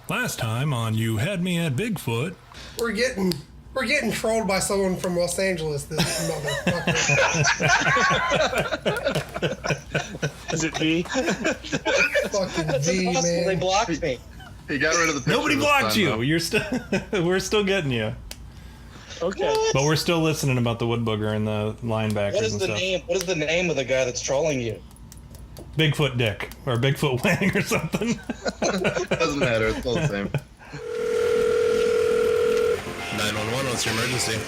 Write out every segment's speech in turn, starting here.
Last time on You Had Me at Bigfoot. We're getting trolled by someone from Los Angeles. This motherfucker. Is it V? Fucking V, man. They blocked me. He got rid of the picture. Nobody blocked you. You're still. We're still getting you. Okay. But we're still listening about the wood booger and the linebackers What is and the stuff. name? What is the name of the guy that's trolling you? Bigfoot Dick or Bigfoot Wang or something. Doesn't matter. It's all the same. 911, what's your emergency?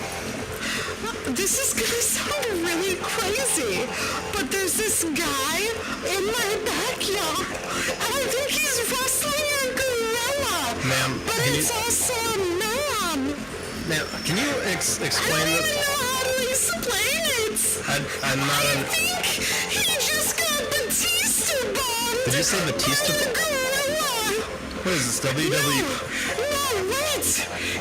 This is gonna sound really crazy, but there's this guy in my backyard, and I think he's wrestling a gorilla. Ma'am, but it's also a man. Ma'am, can you explain I don't this? even know how to explain it. I'm not I think he just got Batista bombed. Did you say Batista? By a gorilla. What is this, WWE? No, wait!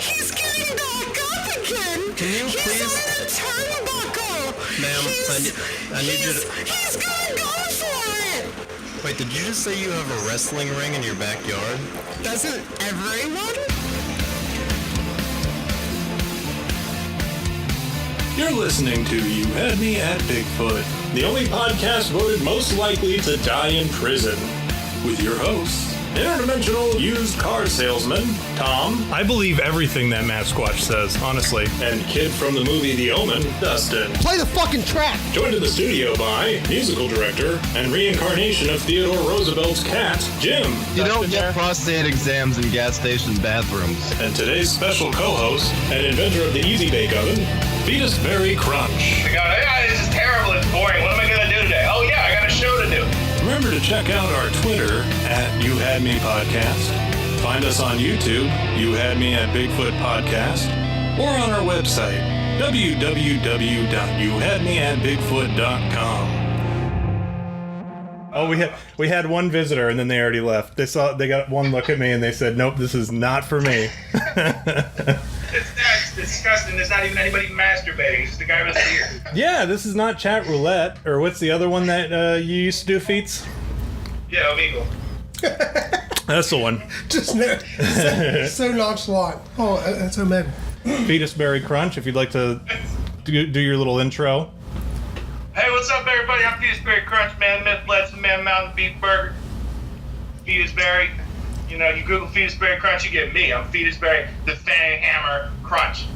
He's getting back up again! Can you He's please- on the turnbuckle! Ma'am, I need you to... He's gonna go for it! Wait, did you just say you have a wrestling ring in your backyard? Doesn't everyone? You're listening to You Had Me at Bigfoot, the only podcast voted most likely to die in prison. With your hosts, interdimensional used car salesman, Tom. I believe everything that Matt Squatch says, honestly. And kid from the movie The Omen, Dustin. Play the fucking track. Joined in the studio by musical director and reincarnation of Theodore Roosevelt's cat, Jim. You don't get prostate exams in gas station bathrooms. And today's special co-host and inventor of the Easy Bake Oven, Fetusberry Crunch. This is terrible. It's boring. What am I going to do today? Oh, yeah, I got a show to do. Remember to check out our Twitter at You Had Me Podcast. Find us on YouTube, You Had Me at Bigfoot Podcast, or on our website, www.youhadmeatbigfoot.com. Oh, we had one visitor and then they already left. They got one look at me and they said, "Nope, this is not for me." It's disgusting. There's not even anybody masturbating. It's just the guy with the beard. Yeah, this is not chat roulette, or what's the other one that you used to do, Feats? Yeah, Omegle. That's the one. Just so nonchalant. Oh, that's Omen. Fetusberry Crunch, if you'd like to do your little intro. Hey, what's up, everybody? I'm Fetusberry Crunch, man, myth, legend, man, mountain beef burger. Fetusberry. You know, you Google Fetusberry Crunch, you get me. I'm Fetusberry, the Fang Hammer Crunch.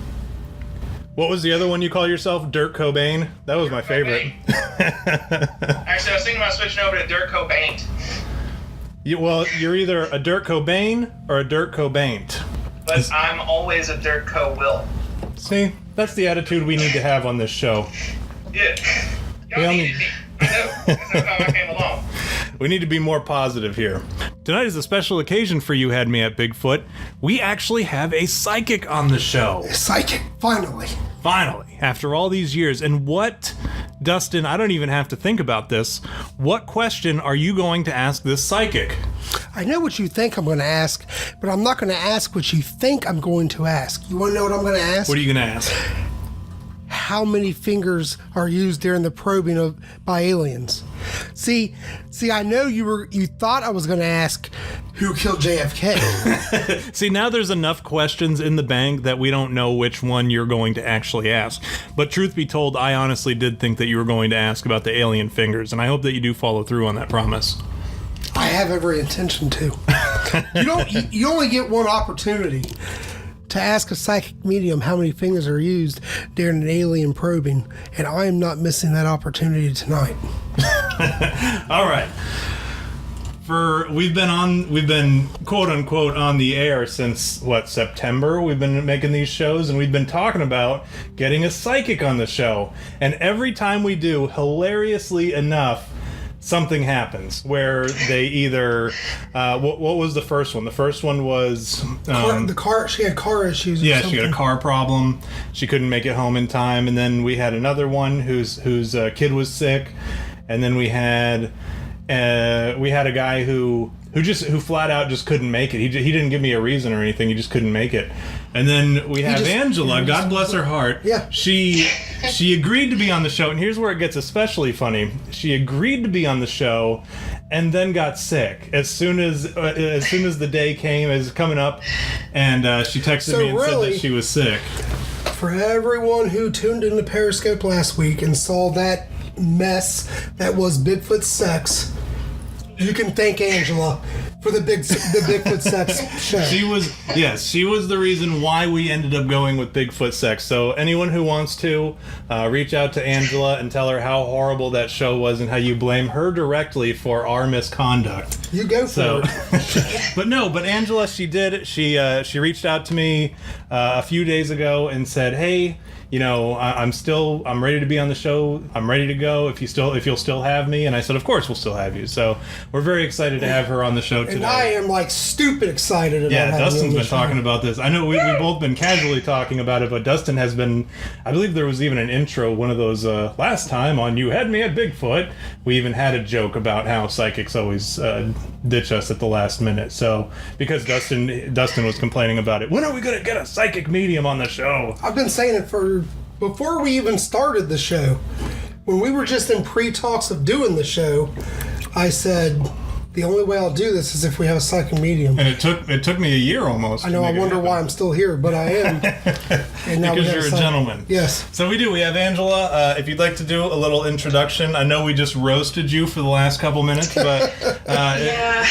What was the other one you call yourself? Dirt Cobain? That was my favorite. Actually, I was thinking about switching over to Dirt Cobain. You're either a Dirt Cobain or a Dirt Cobaint. But I'm always a Dirt Co-Will. See, that's the attitude we need to have on this show. Yeah. Y'all needed me. I know. That's how I came along. We need to be more positive here. Tonight is a special occasion for You Had Me at Bigfoot. We actually have a psychic on the show. Psychic. Finally. Finally, after all these years. And what, Dustin, I don't even have to think about this. What question are you going to ask this psychic? I know what you think I'm going to ask, but I'm not going to ask what you think I'm going to ask. You want to know what I'm going to ask? What are you going to ask? How many fingers are used during the probing by aliens? See, I know you thought I was going to ask who killed JFK. See, now there's enough questions in the bank that we don't know which one you're going to actually ask. But truth be told, I honestly did think that you were going to ask about the alien fingers, and I hope that you do follow through on that promise. I have every intention to. You only get one opportunity to ask a psychic medium how many fingers are used during an alien probing, and I am not missing that opportunity tonight. All right. We've been quote unquote on the air since September. We've been making these shows and we've been talking about getting a psychic on the show. And every time we do, hilariously enough, something happens where they either what was the first one? The first one was she had car issues. Yeah, she had a car problem. She couldn't make it home in time. And then we had another one whose kid was sick. And then we had we had a guy who flat out just couldn't make it. He didn't give me a reason or anything. He just couldn't make it. And then we have Angela, God bless her heart. Yeah. She agreed to be on the show, and here's where it gets especially funny. She agreed to be on the show, and then got sick as soon as the day is coming up, and she texted me and said that she was sick. For everyone who tuned into Periscope last week and saw that mess that was Bigfoot sex, you can thank Angela for the Bigfoot sex show. She was the reason why we ended up going with Bigfoot sex. So anyone who wants to reach out to Angela and tell her how horrible that show was and how you blame her directly for our misconduct. You go for it. But Angela, she did. She reached out to me a few days ago and said, "Hey, you know, I'm ready to be on the show. I'm ready to go if you'll still have me." And I said, "Of course we'll still have you." So we're very excited to have her on the show today. And I am like stupid excited about having Dustin's you on been the show. talking about this. I know we've both been casually talking about it, but Dustin has been. I believe there was even an intro, one of those last time on You Had Me at Bigfoot. We even had a joke about how psychics always ditch us at the last minute. So because Dustin was complaining about it, when are we going to get a psychic medium on the show? I've been saying it before we even started the show. When we were just in pre-talks of doing the show, I said, the only way I'll do this is if we have a psychic medium. And it took me a year almost. I know, I wonder why I'm still here, but I am. And now because you're a gentleman. Yes. So we have Angela. If you'd like to do a little introduction. I know we just roasted you for the last couple minutes, but Yeah.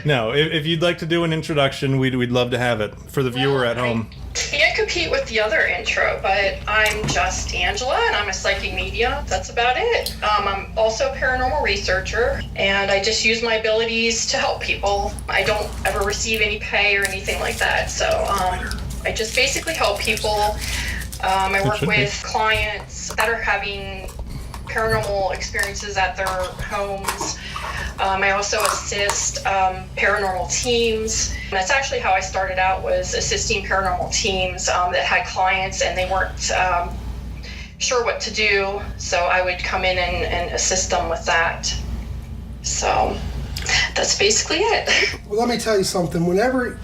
no, if you'd like to do an introduction, we'd love to have it for the viewer at home. Can't compete with the other intro, but I'm just Angela, and I'm a psychic medium. That's about it. I'm also a paranormal researcher, and I just use my abilities to help people. I don't ever receive any pay or anything like that, so I just basically help people. I work with clients that are having paranormal experiences at their homes. I also assist paranormal teams. And that's actually how I started out, was assisting paranormal teams that had clients and they weren't sure what to do. So I would come in and assist them with that. So that's basically it. Well, let me tell you something. Whenever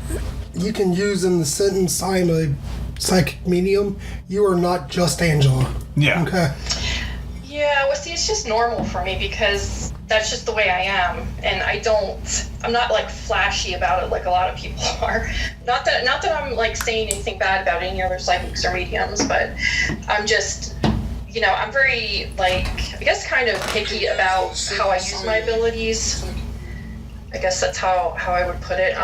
you can use in the sentence, I'm a psychic medium, you are not just Angela. Yeah. Okay. Yeah, well, see, it's just normal for me because that's just the way I am, and I'm not like flashy about it like a lot of people are. Not that I'm like saying anything bad about any other psychics or mediums, but I'm just, you know, I'm very like, I guess kind of picky about how I use my abilities. I guess that's how I would put it.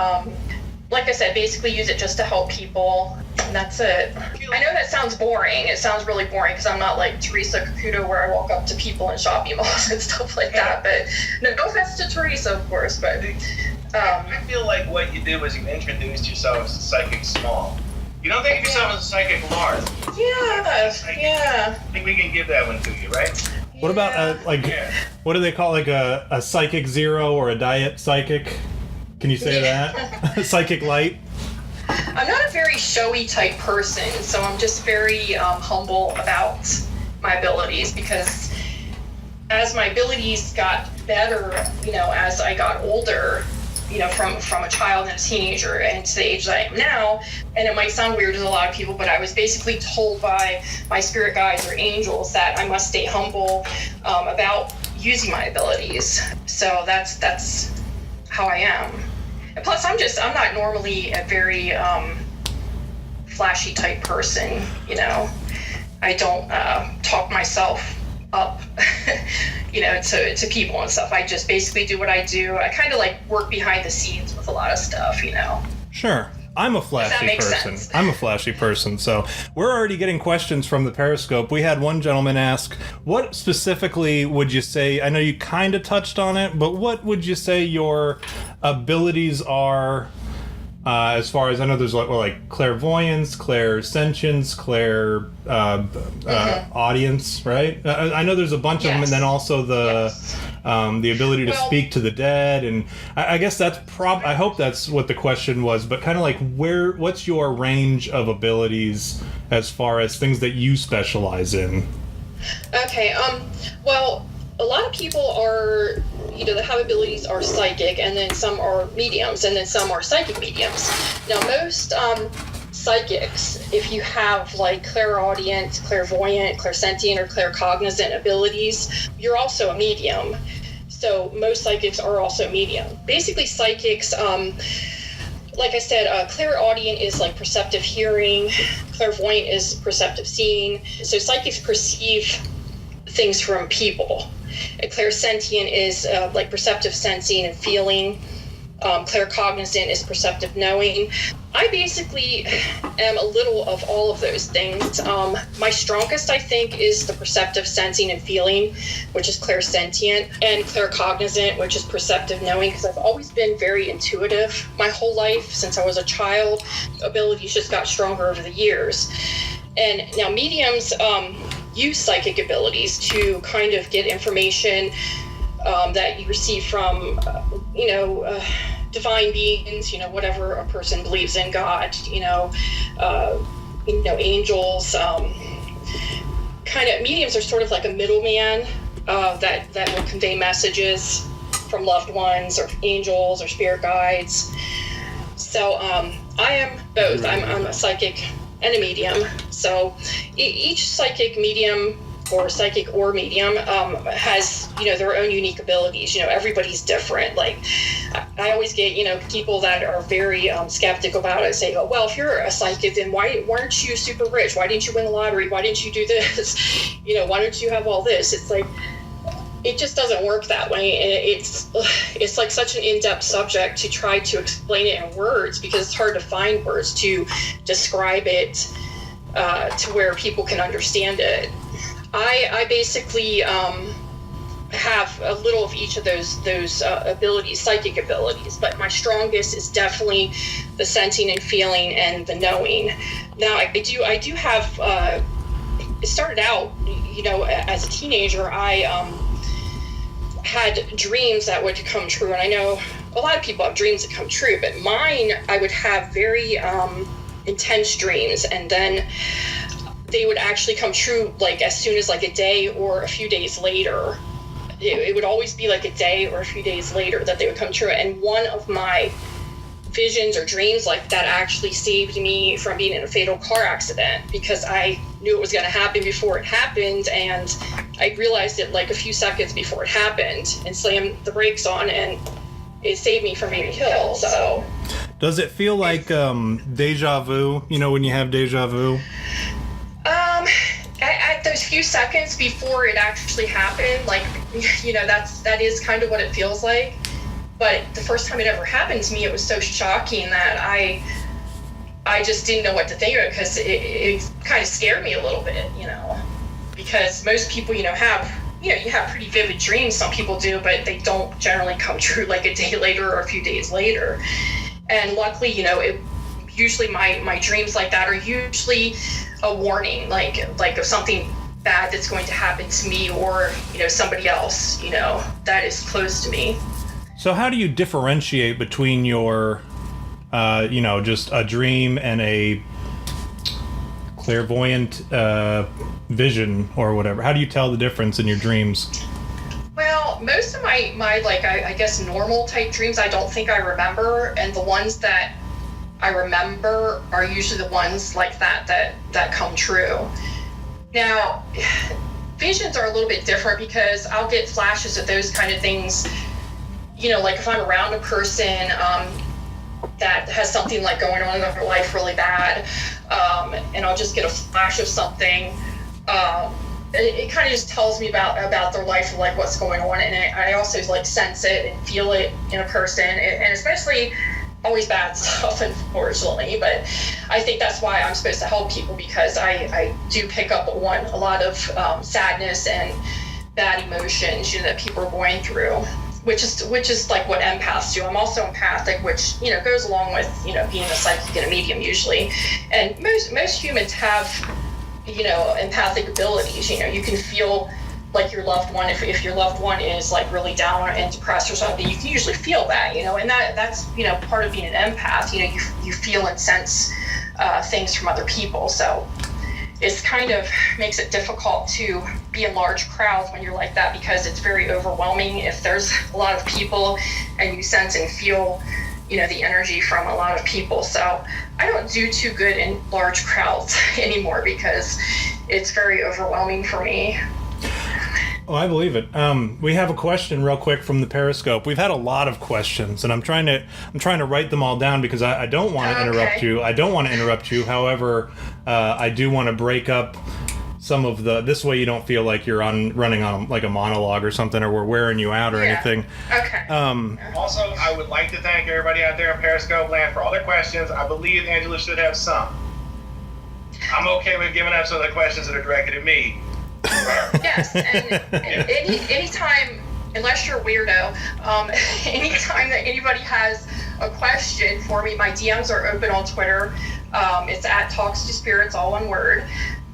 Like I said, basically use it just to help people, and that's it. I know that sounds boring. It sounds really boring because I'm not like Teresa Caputo where I walk up to people in shopping malls and stuff like that. But no offense to Teresa, of course. But I feel like what you did was you introduced yourself as a psychic small. You don't think of yourself as a psychic large. Yeah. I think we can give that one to you, right? What about what do they call a psychic zero or a diet psychic? Can you say that? Psychic light? I'm not a very showy type person, so I'm just very humble about my abilities, because as my abilities got better, you know, as I got older, you know, from a child and a teenager and to the age that I am now, and it might sound weird to a lot of people, but I was basically told by my spirit guides or angels that I must stay humble about using my abilities. So that's how I am. And plus, I'm not normally a very flashy type person, you know. I don't talk myself up, you know, to people and stuff. I just basically do what I do. I kind of like work behind the scenes with a lot of stuff, you know. Sure. I'm a flashy makes person. sense. I'm a flashy person. So we're already getting questions from the Periscope. We had one gentleman ask, what specifically would you say, I know you kind of touched on it, but what would you say your abilities are as far as, I know there's like clairvoyance, clairsentience, audience, right? I know there's a bunch of them, and then also the ability to speak to the dead, and I guess that's I hope that's what the question was, but kind of like what's your range of abilities as far as things that you specialize in? Okay, well, a lot of people are that have abilities are psychic, and then some are mediums, and then some are psychic mediums. Now, most psychics, if you have like clairaudient, clairvoyant, clairsentient, or claircognizant abilities, you're also a medium. So most psychics are also medium. Basically, psychics, like I said, clairaudient is like perceptive hearing, clairvoyant is perceptive seeing. So psychics perceive things from people. And clairsentient is like perceptive sensing and feeling. Claircognizant is perceptive knowing. I basically am a little of all of those things. My strongest, I think, is the perceptive sensing and feeling, which is clairsentient, and claircognizant, which is perceptive knowing, because I've always been very intuitive my whole life since I was a child. Abilities just got stronger over the years. And now mediums use psychic abilities to kind of get information that you receive from, divine beings, whatever a person believes in, God, angels. Kind of mediums are sort of like a middleman that will convey messages from loved ones or angels or spirit guides. So I am both. I'm a psychic and a medium. So each psychic medium or psychic or medium has their own unique abilities. Everybody's different. Like I always get people that are very skeptical about it say, oh, well, if you're a psychic, then why aren't you super rich? Why didn't you win the lottery? Why didn't you do this? Why don't you have all this? It's like it just doesn't work that way. And it's like such an in-depth subject to try to explain it in words, because it's hard to find words to describe it to where people can understand it. I basically have a little of each of those abilities, psychic abilities, but my strongest is definitely the sensing and feeling and the knowing. Now I do have. It started out, as a teenager, I had dreams that would come true, and I know a lot of people have dreams that come true, but mine, I would have very intense dreams, and then they would actually come true like as soon as like a day or a few days later. It would always be like a day or a few days later that they would come true. And one of my visions or dreams like that actually saved me from being in a fatal car accident, because I knew it was going to happen before it happened, and I realized it like a few seconds before it happened and slammed the brakes on, and it saved me from being killed. So does it feel like deja vu, when you have deja vu? At those few seconds before it actually happened, like, that is kind of what it feels like. But the first time it ever happened to me, it was so shocking that I just didn't know what to think of it, because it kind of scared me a little bit, because most people, have pretty vivid dreams. Some people do, but they don't generally come true like a day later or a few days later. And luckily, usually my dreams like that are usually a warning, like of something bad that's going to happen to me or somebody else that is close to me. So how do you differentiate between your just a dream and a clairvoyant vision or whatever? How do you tell the difference in your dreams? Well, most of my like I guess normal type dreams I don't think I remember, and the ones that I remember are usually the ones like that come true. Now, visions are a little bit different, because I'll get flashes of those kind of things, like if I'm around a person that has something like going on in their life really bad, and I'll just get a flash of something. It kind of just tells me about their life, like what's going on, and I also like sense it and feel it in a person, and especially always bad stuff, unfortunately, but I think that's why I'm supposed to help people, because I do pick up on a lot of sadness and bad emotions that people are going through, which is like what empaths do. I'm also empathic, which goes along with being a psychic and a medium usually, and most humans have empathic abilities. You can feel like your loved one, if your loved one is like really down and depressed or something, you can usually feel that, and that's part of being an empath. You feel and sense things from other people. So it's kind of makes it difficult to be in large crowds when you're like that, because it's very overwhelming if there's a lot of people and you sense and feel, you know, the energy from a lot of people. So I don't do too good in large crowds anymore because it's very overwhelming for me. Oh, I believe it. We have a question real quick from the Periscope. We've had a lot of questions, and I'm trying to write them all down because I don't want to interrupt you. I don't want to interrupt you. However, I do want to break up some of this way you don't feel like you're running on like a monologue or something, or we're wearing you out or anything. Okay. Also, I would like to thank everybody out there in Periscope land for all their questions. I believe Angela should have some. I'm okay with giving up some of the questions that are directed at me. Yes, and anytime, unless you're a weirdo, anytime that anybody has a question for me, my DMs are open on Twitter. It's at Talks to Spirits, all one word.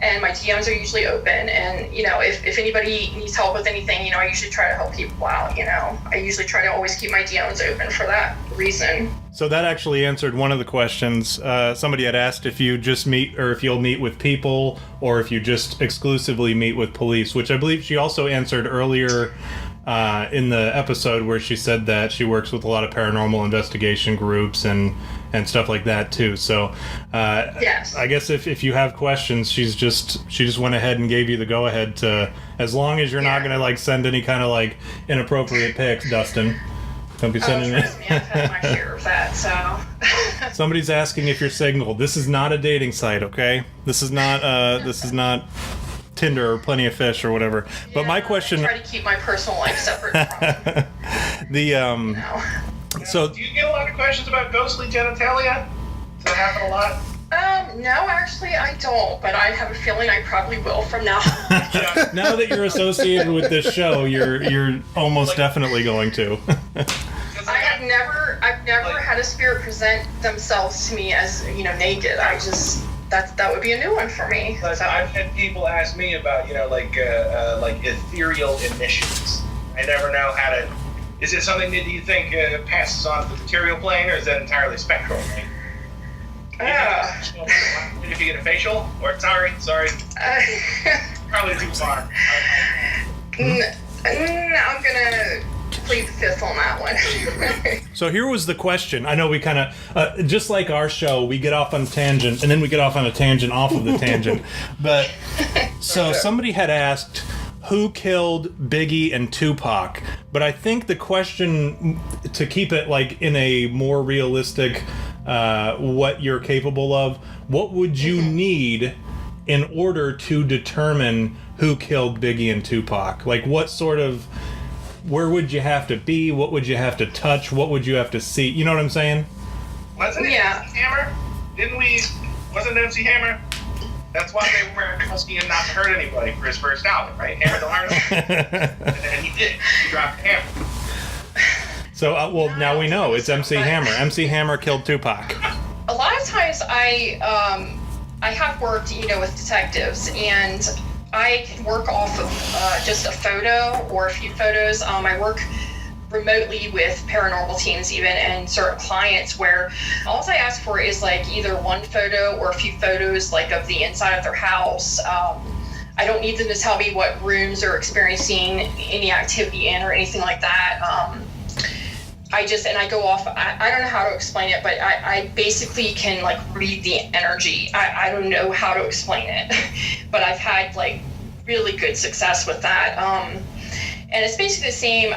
And my DMs are usually open. And, you know, if anybody needs help with anything, you know, I usually try to help people out, you know. I usually try to always keep my DMs open for that reason. So that actually answered one of the questions. Somebody had asked if you just meet, or if you'll meet with people, or if you just exclusively meet with police, which I believe she also answered earlier in the episode, where she said that she works with a lot of paranormal investigation groups and stuff like that too. So yes. I guess if you have questions, she just went ahead and gave you the go ahead to, as long as you're not gonna like send any kind of like inappropriate pics, Dustin. Don't be sending trust me, I've had my share of that, so. Somebody's asking if you're single. This is not a dating site, okay? This is not Tinder or Plenty of Fish or whatever. Yeah, but my question, I try to keep my personal life separate from the So do you get a lot of questions about ghostly genitalia? Does that happen a lot? No, actually I don't, but I have a feeling I probably will from now on. now that you're associated with this show, you're almost definitely going to. I've never had a spirit present themselves to me as, you know, naked. That would be a new one for me. But So. I've had people ask me about, you know, like ethereal emissions. I never know how to. Is it something that you think passes on to the material plane, or is that entirely spectral? Right? If you get a facial, or sorry, probably too far. I'm gonna plead the fifth on that one. So here was the question. I know we kind of, just like our show, we get off on a tangent, and then we get off on a tangent off of the tangent. But, so somebody had asked, who killed Biggie and Tupac? But I think the question, to keep it like in a more realistic, what you're capable of, what would you need in order to determine who killed Biggie and Tupac? Like, what sort of, where would you have to be? What would you have to touch? What would you have to see? You know what I'm saying? Wasn't it MC Hammer? Wasn't it MC Hammer? That's why they were asking him not to hurt anybody for his first album, right? Hammer the Artist. And then he did. He dropped the hammer. So, now we know. It's MC Hammer. MC Hammer killed Tupac. A lot of times I have worked, you know, with detectives, and I can work off of just a photo or a few photos. I work remotely with paranormal teams even, and certain clients where all I ask for is like either one photo or a few photos like of the inside of their house. I don't need them to tell me what rooms they're experiencing any activity in or anything like that. I go off, I don't know how to explain it, but I basically can like read the energy. I don't know how to explain it, but I've had like really good success with that. And it's basically the same,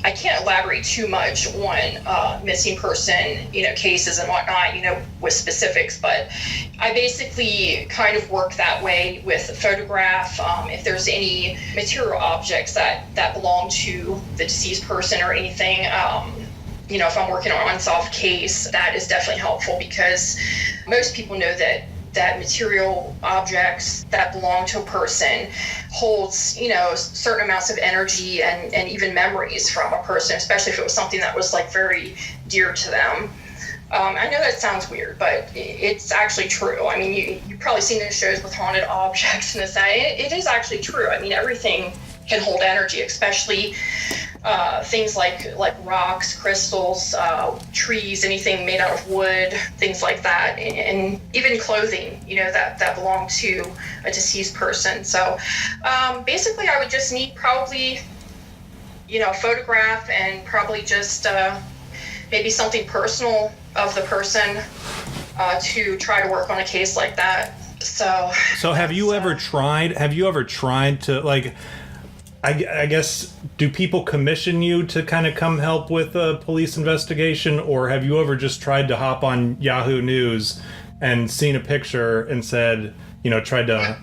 I can't elaborate too much on missing person, you know, cases and whatnot, you know, with specifics, but I basically kind of work that way with a photograph. If there's any material objects that belong to the deceased person or anything, you know, if I'm working on an unsolved case, that is definitely helpful, because most people know that material objects that belong to a person holds, you know, certain amounts of energy and even memories from a person, especially if it was something that was like very dear to them. I know that sounds weird, but it's actually true. I mean, you've probably seen those shows with haunted objects and this, that. It is actually true. I mean, everything can hold energy, especially things like rocks, crystals, trees, anything made out of wood, things like that, and even clothing, that belonged to a deceased person. So basically I would just need probably, a photograph and probably just maybe something personal of the person to try to work on a case like that. So have you ever tried to, like, I guess, do people commission you to kind of come help with a police investigation, or have you ever just tried to hop on Yahoo News and seen a picture and said, tried to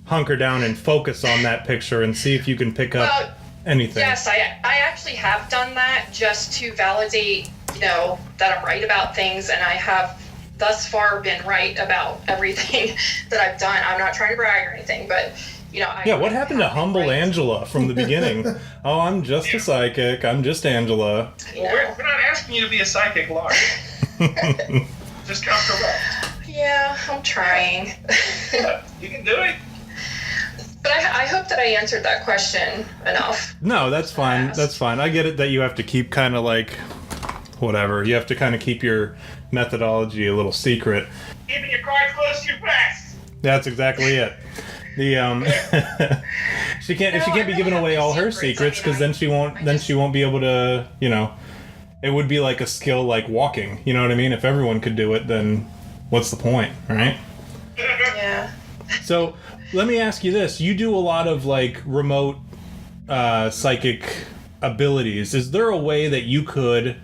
hunker down and focus on that picture and see if you can pick up anything? Yes, I actually have done that just to validate, that I'm right about things, and I have thus far been right about everything that I've done. I'm not trying to brag or anything, but what happened to humble Angela from the beginning? Oh, I'm just a psychic. I'm just Angela. Well, we're not asking you to be a psychic, Laura. Just come correct. Yeah, I'm trying. You can do it. But I hope that I answered that question enough. No, that's fine. That's fine. I get it that you have to keep kind of like, whatever. You have to kind of keep your methodology a little secret. Keeping your cards close to your vest. That's exactly it. The she can't be giving away all her secrets, because then she won't be able to, it would be like a skill like walking, you know what I mean? If everyone could do it, then what's the point, right? Yeah. So let me ask you this: you do a lot of like remote psychic abilities. Is there a way that you could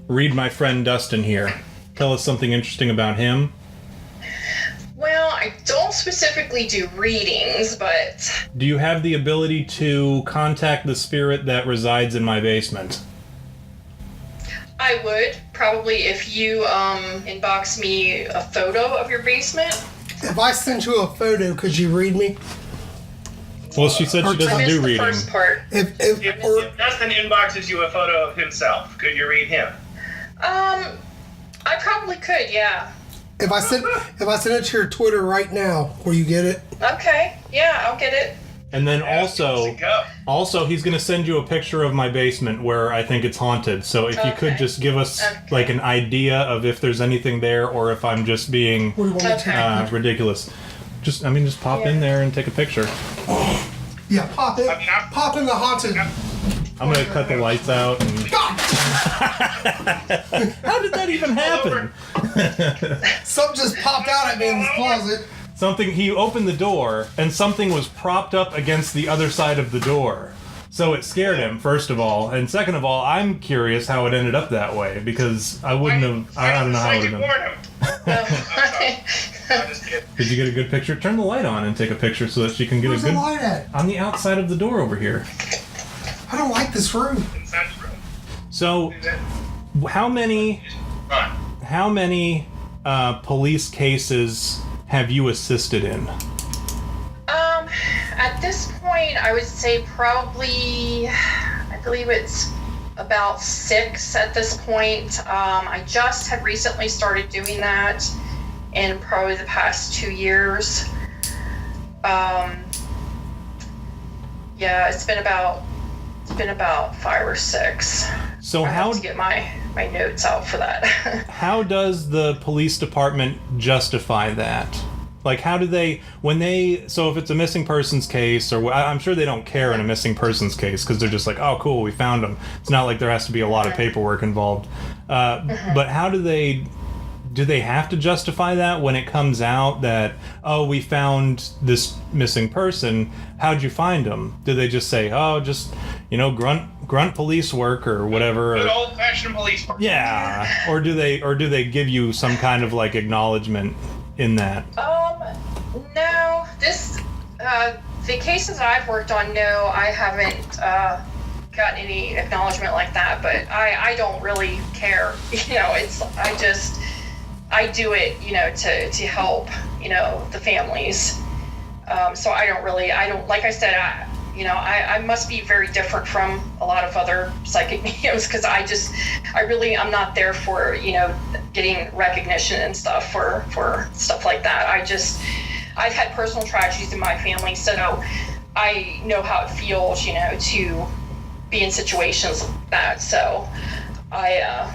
read my friend Dustin here? Tell us something interesting about him. Well, I don't specifically do readings, but... Do you have the ability to contact the spirit that resides in my basement? I would, probably, if you inbox me a photo of your basement. If I sent you a photo, could you read me? Well, she said she doesn't do reading. First part. If Dustin inboxes you a photo of himself, could you read him? I probably could, yeah. If I send it to your Twitter right now, will you get it? Okay, yeah, I'll get it. And then also he's going to send you a picture of my basement where I think it's haunted. So if you could just give us like an idea of if there's anything there, or if I'm just being ridiculous. Just pop in there and take a picture. Yeah, pop in. Pop in the haunted. I'm going to cut the lights out. And... How did that even happen? Something just popped out at me in this closet. He opened the door, and something was propped up against the other side of the door. So it scared him, first of all. And second of all, I'm curious how it ended up that way, because I wouldn't have... I don't know how it would have been. Did you get a good picture? Turn the light on and take a picture so that she can get Where's a good... the light at? On the outside of the door over here. I don't like this room. So, how many police cases have you assisted in? At this point, I would say probably, I believe it's about 6 at this point. I just had recently started doing that in probably the past 2 years. Yeah, it's been about 5 or 6. So I have to get my notes out for that. How does the police department justify that? Like, how do they, so if it's a missing persons case, or I'm sure they don't care in a missing persons case, because they're just like, oh, cool, we found them. It's not like there has to be a lot of paperwork involved. But how do they have to justify that when it comes out that, oh, we found this missing person? How'd you find them? Do they just say, oh, just, grunt police work or whatever? Good old-fashioned police work. Yeah. Or do they give you some kind of like acknowledgement in that? No. The cases I've worked on, no, I haven't gotten any acknowledgement like that, but I don't really care. I do it, to help, the families. So I don't, like I said, I must be very different from a lot of other psychic mediums, because I'm not there for, getting recognition and stuff for stuff like that. I've had personal tragedies in my family, so I know how it feels, to be in situations like that. So I,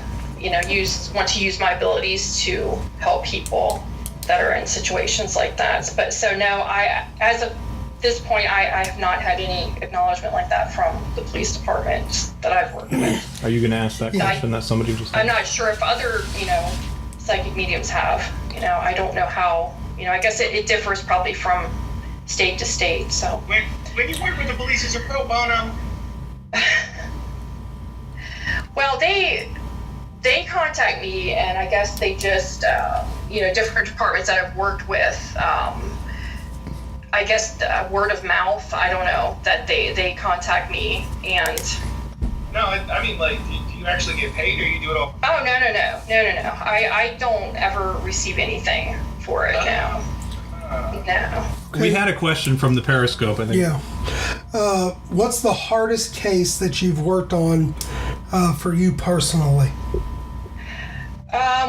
want to use my abilities to help people that are in situations like that. But so no, as of this point, I have not had any acknowledgement like that from the police department that I've worked with. Are you going to ask that question that somebody just I'm asked? not sure if other, psychic mediums have. I don't know how. I guess it differs probably from state to state. So When you work with the police, is it pro bono? well, they contact me, and I guess they just, different departments that I've worked with, I guess word of mouth, I don't know, that they contact me, and... No, I mean, like, do you actually get paid, or you do it all? Oh, no. I don't ever receive anything for it, no. No. We had a question from the Periscope, I think. Yeah. What's the hardest case that you've worked on for you personally?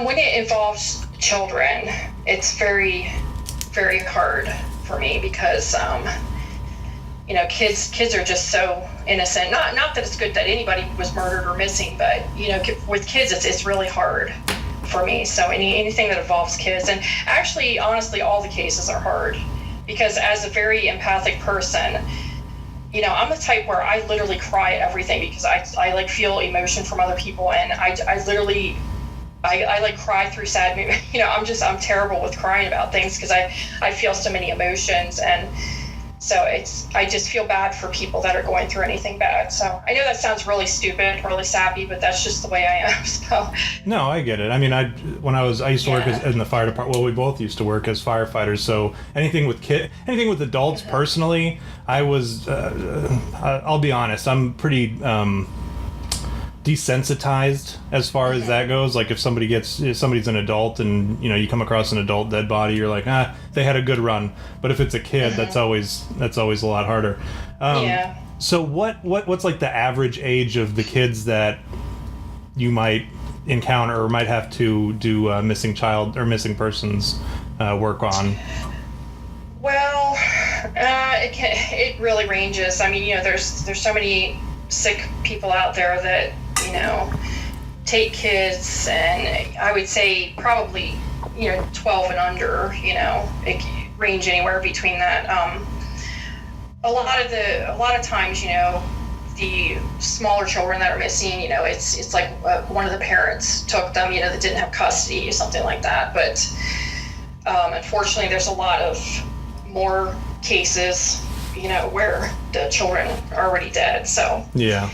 When it involves children, it's very, very hard for me because, kids are just so innocent. Not that it's good that anybody was murdered or missing, but, with kids, it's really hard for me. So anything that involves kids, and actually, honestly, all the cases are hard because as a very empathic person, I'm the type where I literally cry at everything because I like feel emotion from other people, and I literally like cry through sad movies. I'm terrible with crying about things because I feel so many emotions, and so I just feel bad for people that are going through anything bad. So I know that sounds really stupid, really sappy, but that's just the way I am. So No, I get it. I mean, I used to work in the fire department. Well, we both used to work as firefighters. So anything with adults, personally, I was. I'll be honest. I'm pretty desensitized as far as that goes. Like if somebody's an adult and you come across an adult dead body, you're like, they had a good run. But if it's a kid, that's always a lot harder. yeah. So what's like the average age of the kids that you might encounter or might have to do missing child or missing persons work on? Well, it really ranges. I mean, there's so many sick people out there that take kids, and I would say probably 12 and under. It can range anywhere between that. A lot of times, the smaller children that are missing, it's like one of the parents took them, that didn't have custody or something like that. But unfortunately, there's a lot of more cases, where the children are already dead. So yeah.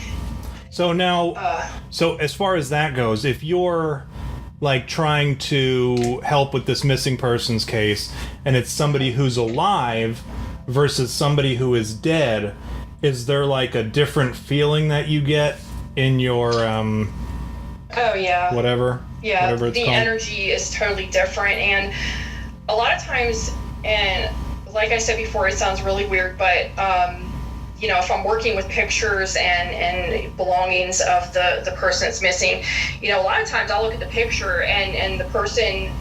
So now, so as far as that goes, if you're like trying to help with this missing persons case, and it's somebody who's alive versus somebody who is dead, is there like a different feeling that you get in your oh yeah, whatever it's the called? energy is totally different, and a lot of times, and like I said before, it sounds really weird, but if I'm working with pictures and belongings of the person that's missing, a lot of times I'll look at the picture and the person,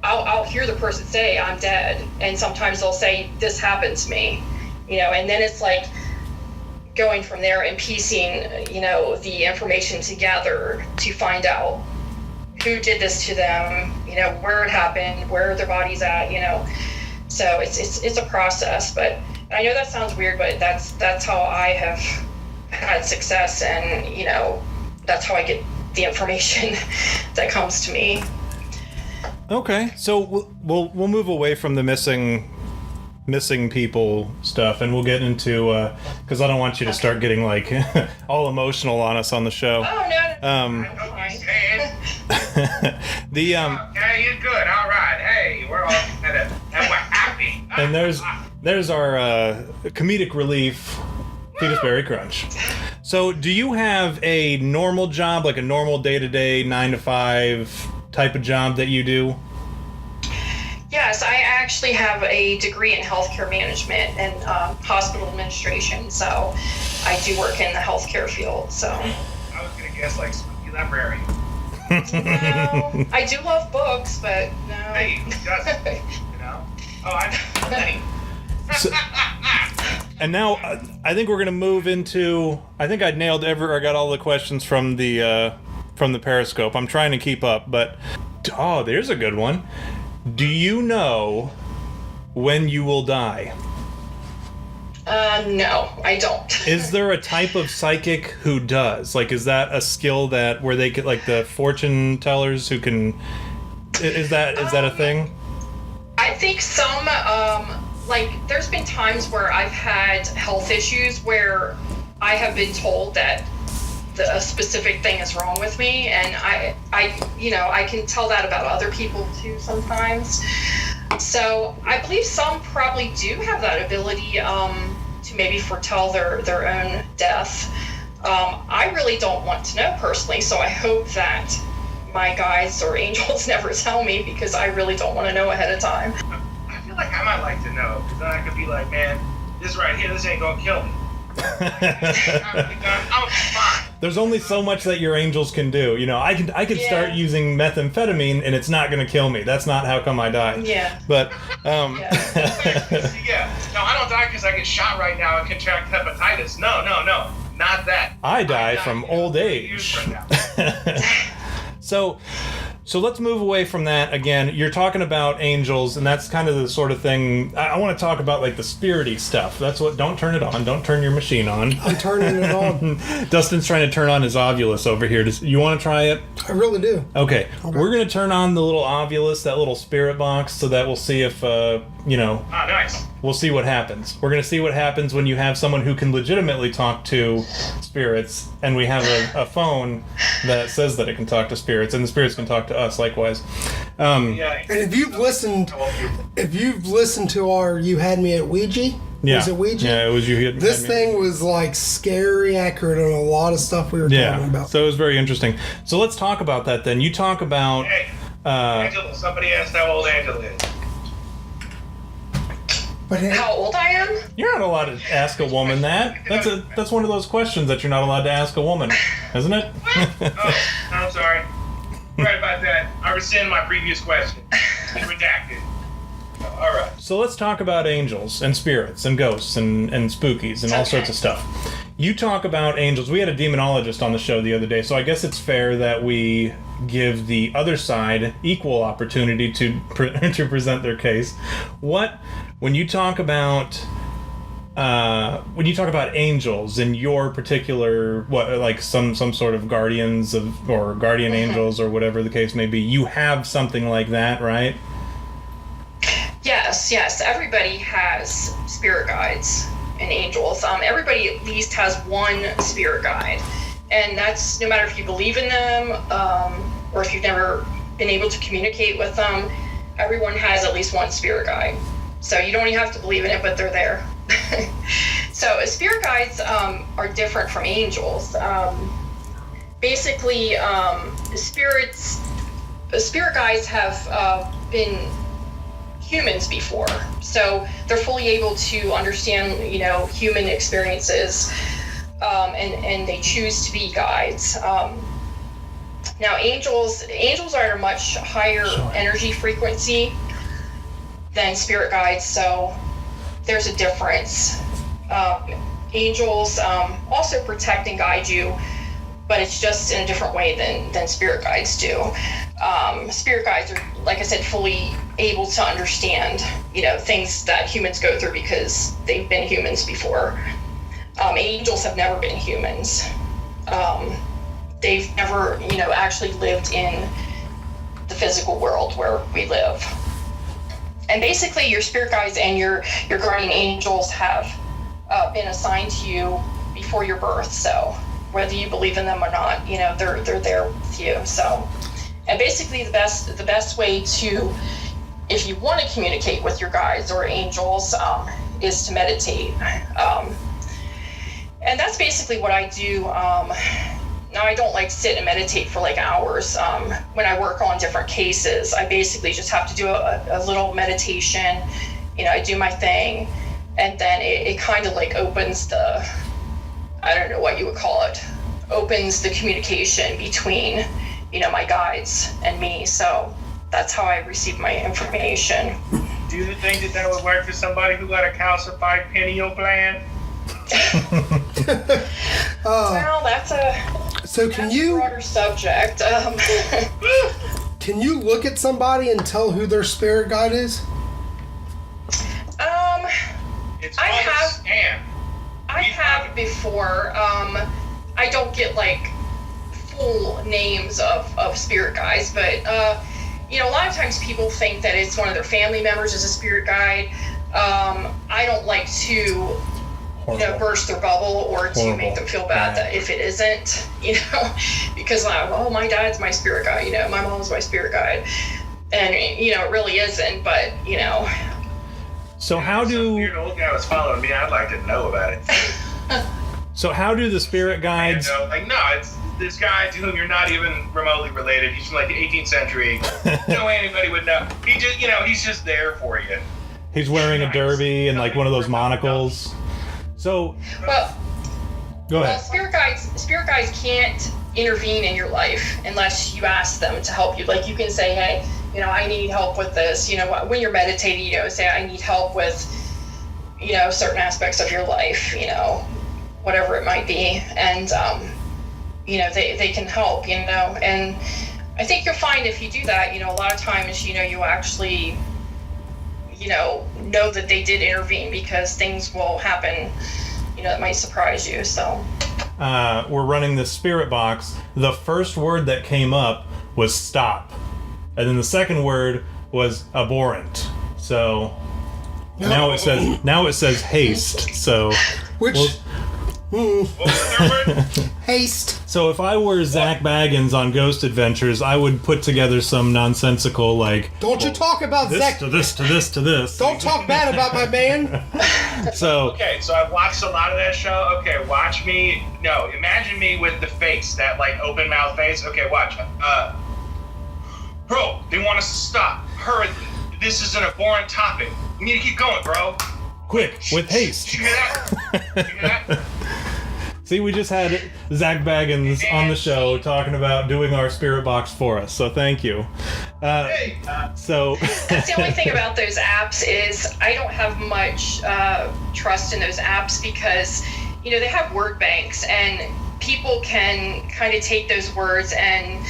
I'll hear the person say, "I'm dead," and sometimes they'll say, "This happened to me," and then it's like going from there and piecing, the information together to find out who did this to them, where it happened, where their body's at, So it's a process, but I know that sounds weird, but that's how I have had success, and that's how I get the information that comes to me. Okay, so we'll move away from the missing people stuff, and we'll get into because I don't want you to start getting like all emotional on us on the show. Oh no. Hey, you're good. All right. Hey, we're all and we're happy. And there's our comedic relief, Fetusberry Crunch. So, do you have a normal job, like a normal day-to-day 9 to 5 type of job that you do? Yes, I actually have a degree in healthcare management and hospital administration, so I do work in the healthcare field. So I was gonna guess like spooky librarian. no, I do love books, but no. Hey, Dustin, Oh, I'm. Hey. And now I think we're gonna move into. I think I got all the questions from the Periscope. I'm trying to keep up, but there's a good one. Do you know when you will die? No, I don't. Is there a type of psychic who does? Like, is that a skill where they get, like, the fortune tellers who can... Is that a thing? I think some, there's been times where I've had health issues where I have been told that a specific thing is wrong with me, and I can tell that about other people too sometimes. So I believe some probably do have that ability to maybe foretell their own death. I really don't want to know personally, so I hope that my guides or angels never tell me, because I really don't want to know ahead of time. I feel like I might like to know, because then I could be like, man, this right here, this ain't gonna kill me. I'm fine. There's only so much that your angels can do. You know, I could start using methamphetamine and it's not going to kill me. That's not how come I die. Yeah. But No, I don't die because I get shot right now and contract hepatitis. No, not that. I die from old age. So let's move away from that again. You're talking about angels, and that's kind of the sort of thing I want to talk about, like the spirity stuff. That's what. Don't turn it on. Don't turn your machine on. I'm turning it on. Dustin's trying to turn on his Ovulus over here. You want to try it? I really do. Okay. We're going to turn on the little Ovulus, that little spirit box, so that we'll see if nice. We'll see what happens. We're going to see what happens when you have someone who can legitimately talk to spirits, and we have a phone that says that it can talk to spirits, and the spirits can talk to us likewise. And if you've listened to our "You Had Me at Ouija," was it Ouija? Yeah, it was you. This thing was like scary accurate on a lot of stuff we were talking about. So it was very interesting. So let's talk about that then. You talk about. Hey, Angela. Somebody asked how old Angela is. How old I am? You're not allowed to ask a woman that. That's one of those questions that you're not allowed to ask a woman, isn't it? Oh, I'm sorry. Right about that. I rescind my previous question. It's redacted. All right. So let's talk about angels and spirits and ghosts and spookies and all sorts of stuff. You talk about angels. We had a demonologist on the show the other day, so I guess it's fair that we give the other side equal opportunity to present their case. When you talk about angels in your particular some sort of guardians or guardian angels or whatever the case may be, you have something like that, right? Yes. Everybody has spirit guides and angels. Everybody at least has one spirit guide, and that's no matter if you believe in them or if you've never been able to communicate with them. Everyone has at least one spirit guide. So you don't even have to believe in it, but they're there. So spirit guides are different from angels. Basically, spirit guides have been humans before, so they're fully able to understand, human experiences, and they choose to be guides. Now, angels are at a much higher energy frequency than spirit guides, so there's a difference. Angels also protect and guide you, but it's just in a different way than spirit guides do. Spirit guides are, like I said, fully able to understand, things that humans go through because they've been humans before. Angels have never been humans. They've never, actually lived in the physical world where we live. And basically, your spirit guides and your guardian angels have been assigned to you before your birth. So whether you believe in them or not, they're there with you. So, and basically, the best way to, if you want to communicate with your guides or angels, is to meditate. And that's basically what I do. Now, I don't sit and meditate for hours. When I work on different cases, I basically just have to do a little meditation. I do my thing, and then it kind of opens the, I don't know what you would call it, opens the communication between, my guides and me. So that's how I receive my information. Do you think that would work for somebody who got a calcified pineal gland? Well, that's a So can you broader subject. can you look at somebody and tell who their spirit guide is? It's I called have- a scam. I have before. I don't get like full names of spirit guides, but you know, a lot of times people think that it's one of their family members as a spirit guide. I don't like to, you know, burst their bubble or to make them feel bad that if it isn't, you know, because my dad's my spirit guide, you know, my mom's my spirit guide, and you know, it really isn't. But you know. So how Some do weird old guy was following me. I'd like to know about it. the spirit guides? And, like, no, it's this guy to whom you're not even remotely related. He's from like the 18th century. No way anybody would know. He just, you know, he's just there for you. He's wearing a derby and like one of those monocles. So Well, go well, ahead. spirit guides can't intervene in your life unless you ask them to help you. Like you can say, hey, you know, I need help with this. You know, when you're meditating, you know, say I need help with, you know, certain aspects of your life, you know, whatever it might be, and you know, they can help, you know. And I think you'll find if you do that, you know, a lot of times, you know, you actually, you know that they did intervene, because things will happen, you know, that might surprise you. So We're running the spirit box. The first word that came up was stop, and then the second word was abhorrent. So now it says haste. So Which What was the third word? haste? So if I were Zach Baggins on Ghost Adventures, I would put together some nonsensical like Don't you talk about this Zach. to this to this to this. Don't talk bad about my man. So Okay, so I've watched a lot of that show. Okay, watch me. No, imagine me with the face, that like open mouth face. Okay, watch. Bro, they want us to stop. Hurry. This is an abhorrent topic. We need to keep going, bro. quick with haste. Did you hear that? Did you hear that? See, we just had Zach Baggins on the show talking about doing our spirit box for us. So thank you. Hey, So that's the only thing about those apps is I don't have much trust in those apps, because, you know, they have word banks and people can kind of take those words and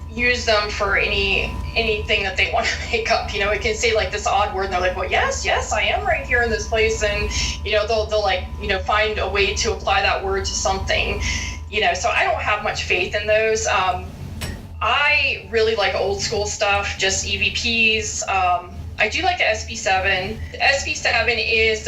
use them for anything that they want to make up. You know, it can say like this odd word and they're like, well, yes, I am right here in this place, and you know, they'll like, you know, find a way to apply that word to something, you know. So I don't have much faith in those. I really like old school stuff, just EVPs. I do like the SB7. The SB7 is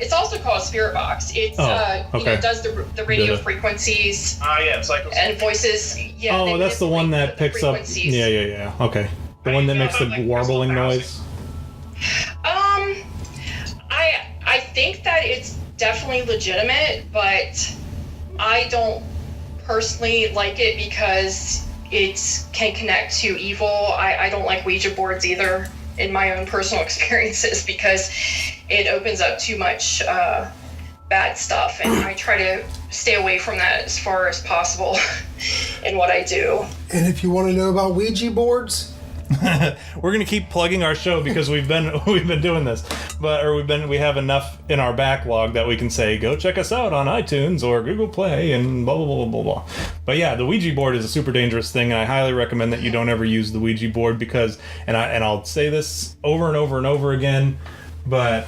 it's also called Spirit Box. It's you know, it does the radio frequencies yeah, it's like. and voices. Yeah. they that's the one that manipulate picks up. frequencies. Yeah. Okay. The one that makes the Like warbling crystal noise. I think that it's definitely legitimate, but I don't personally like it because it can connect to evil. I don't like Ouija boards either, in my own personal experiences, because it opens up too much bad stuff, and I try to stay away from that as far as possible in what I do. And if you want to know about Ouija boards, We're gonna keep plugging our show because we've been doing this, we have enough in our backlog that we can say go check us out on iTunes or Google Play and blah blah blah blah blah. But yeah, the Ouija board is a super dangerous thing, and I highly recommend that you don't ever use the Ouija board, because I'll say this over and over and over again, but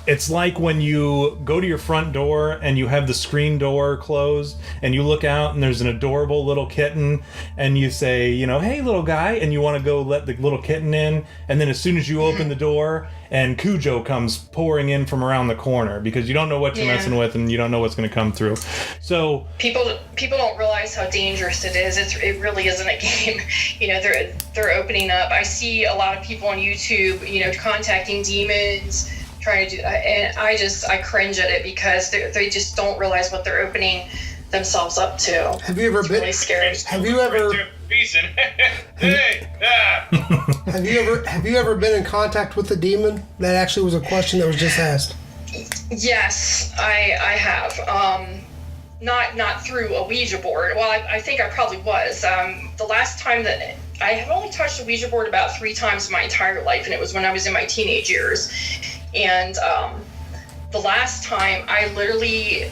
it's like when you go to your front door and you have the screen door closed and you look out and there's an adorable little kitten and you say, you know, hey little guy, and you want to go let the little kitten in, and then as soon as you open the door and Cujo comes pouring in from around the corner, because you don't know what you're messing with and you don't know what's going to come through. So people don't realize how dangerous it is. It really isn't a game. You know, they're opening up. I see a lot of people on YouTube, you know, contacting demons, trying to do that, and I cringe at it, because they just don't realize what they're opening themselves up to. have you ever It's been? really scary. Have you ever? Hey, Have you ever been in contact with a demon? That actually was a question that was just asked. Yes, I have. Not through a Ouija board. Well, I think I probably was. The last time that I have only touched a Ouija board about 3 times in my entire life, and it was when I was in my teenage years. And the last time I literally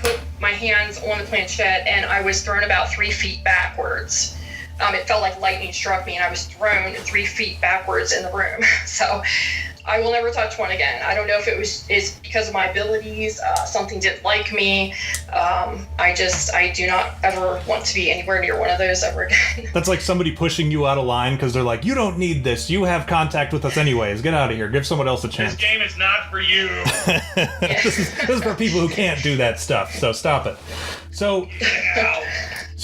put my hands on the planchette and I was thrown about 3 feet backwards. It felt like lightning struck me and I was thrown 3 feet backwards in the room. So I will never touch one again. I don't know if it's because of my abilities, something didn't like me. I do not ever want to be anywhere near one of those ever again. That's like somebody pushing you out of line because they're like, you don't need this. You have contact with us anyways. Get out of here. Give someone else a chance. This game is not for you. This is for people who can't do that stuff. So stop it. So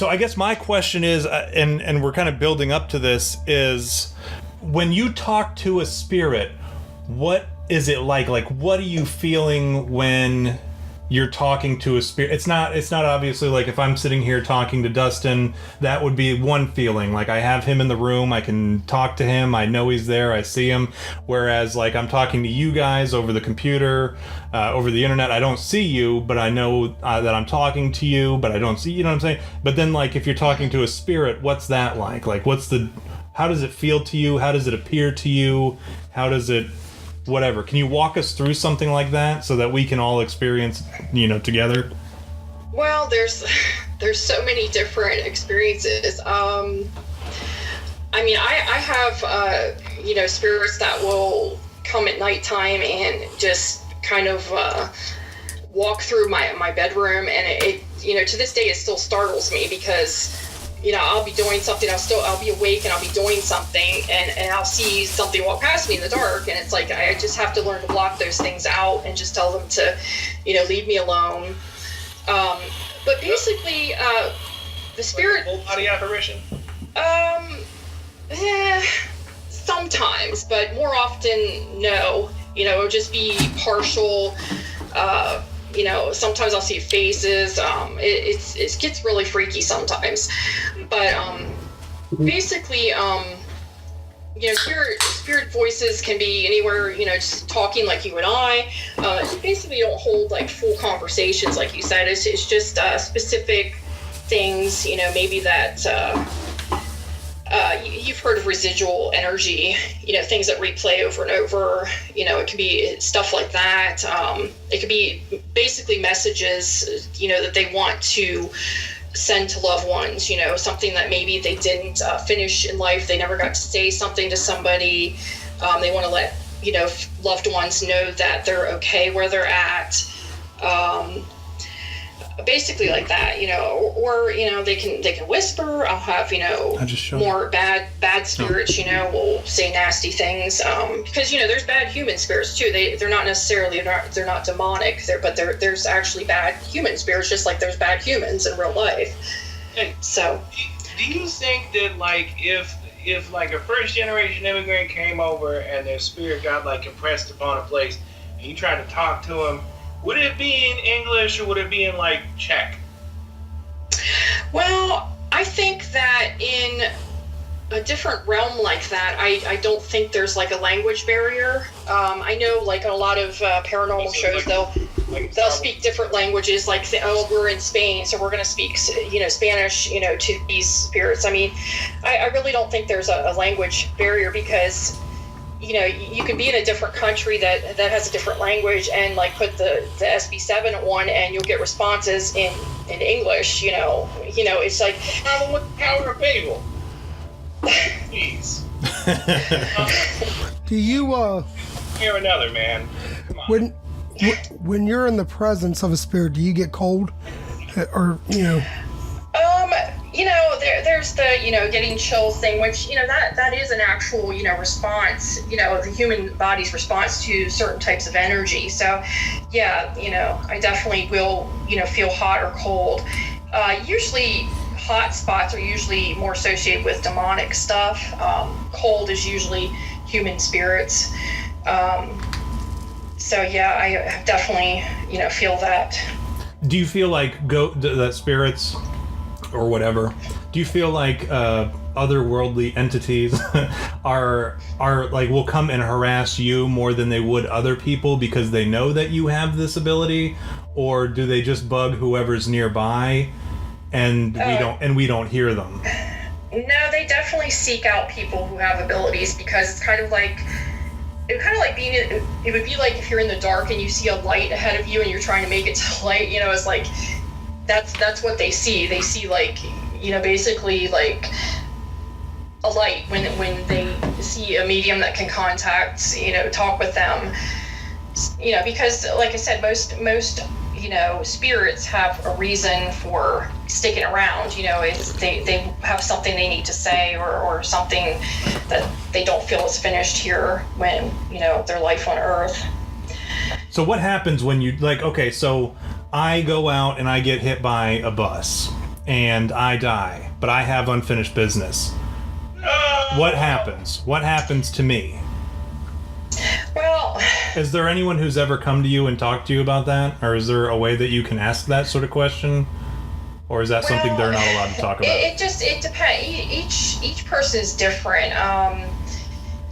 I guess my question is, and we're kind of building up to this, is when you talk to a spirit, what is it like? Like, what are you feeling when you're talking to a spirit? It's not obviously like if I'm sitting here talking to Dustin, that would be one feeling. Like, I have him in the room, I can talk to him, I know he's there, I see him. Whereas, like, I'm talking to you guys over the computer, over the internet, I don't see you, but I know that I'm talking to you, but I don't see, you know what I'm saying? But then, like, if you're talking to a spirit, what's that like? Like, how does it feel to you? How does it appear to you? How does it... whatever. Can you walk us through something like that so that we can all experience, together? Well, there's so many different experiences. I have, spirits that will come at nighttime and just kind of walk through my bedroom, and it to this day it still startles me because I'll be doing something, I'll be awake and I'll be doing something and I'll see something walk past me in the dark, and it's like I just have to learn to block those things out and just tell them to, leave me alone. But basically, the spirit... Full body apparition? Sometimes, but more often, no. It'll just be partial. Sometimes I'll see faces. It gets really freaky sometimes. But basically, spirit voices can be anywhere, just talking like you and I. Basically, don't hold like full conversations like you said. It's just specific things, maybe that you've heard of residual energy, things that replay over and over. It can be stuff like that. It could be basically messages, that they want to send to loved ones, something that maybe they didn't finish in life. They never got to say something to somebody. They want to let, loved ones know that they're okay where they're at. Basically like that, or they can whisper. I'll have more bad spirits, will say nasty things, because there's bad human spirits too. They're not necessarily they're not demonic, but there's actually bad human spirits, just like there's bad humans in real life. Hey, so do you think that like if like a first generation immigrant came over and their spirit got like impressed upon a place and you tried to talk to them, would it be in English or would it be in like Czech? Well, I think that in a different realm like that, I don't think there's like a language barrier. I know like a lot of paranormal shows, they'll speak different languages, like, we're in Spain, so we're going to speak, Spanish, to these spirits. I mean, I really don't think there's a language barrier because, you can be in a different country that has a different language and like put the SB7 on and you'll get responses in English, it's like... I'm with the power of Babel. Jeez. Do you, Hear another, man. Come on. when you're in the presence of a spirit, do you get cold? Or, there's the, getting chills thing, which, that is an actual, response, the human body's response to certain types of energy. So, yeah, I definitely will, feel hot or cold. Usually hot spots are usually more associated with demonic stuff. Cold is usually human spirits. So, yeah, I definitely, feel that. Do you feel like that spirits or whatever, do you feel like otherworldly entities are like will come and harass you more than they would other people because they know that you have this ability, or do they just bug whoever's nearby and we don't hear them? No, they definitely seek out people who have abilities because it's kind of like it kind of like being, it would be like if you're in the dark and you see a light ahead of you and you're trying to make it to light, you know, it's like, that's what they see. They see like, you know, basically like a light when they see a medium that can contact, you know, talk with them, you know, because like I said, most you know, spirits have a reason for sticking around. You know, it's they have something they need to say, or something that they don't feel is finished here when, you know, their life on Earth. So what happens when you, like, okay, so I go out and I get hit by a bus and I die, but I have unfinished business. What happens? What happens to me? Well, is there anyone who's ever come to you and talked to you about that? Or is there a way that you can ask that sort of question? Or is that something they're not allowed to talk about? It depends. Each person is different.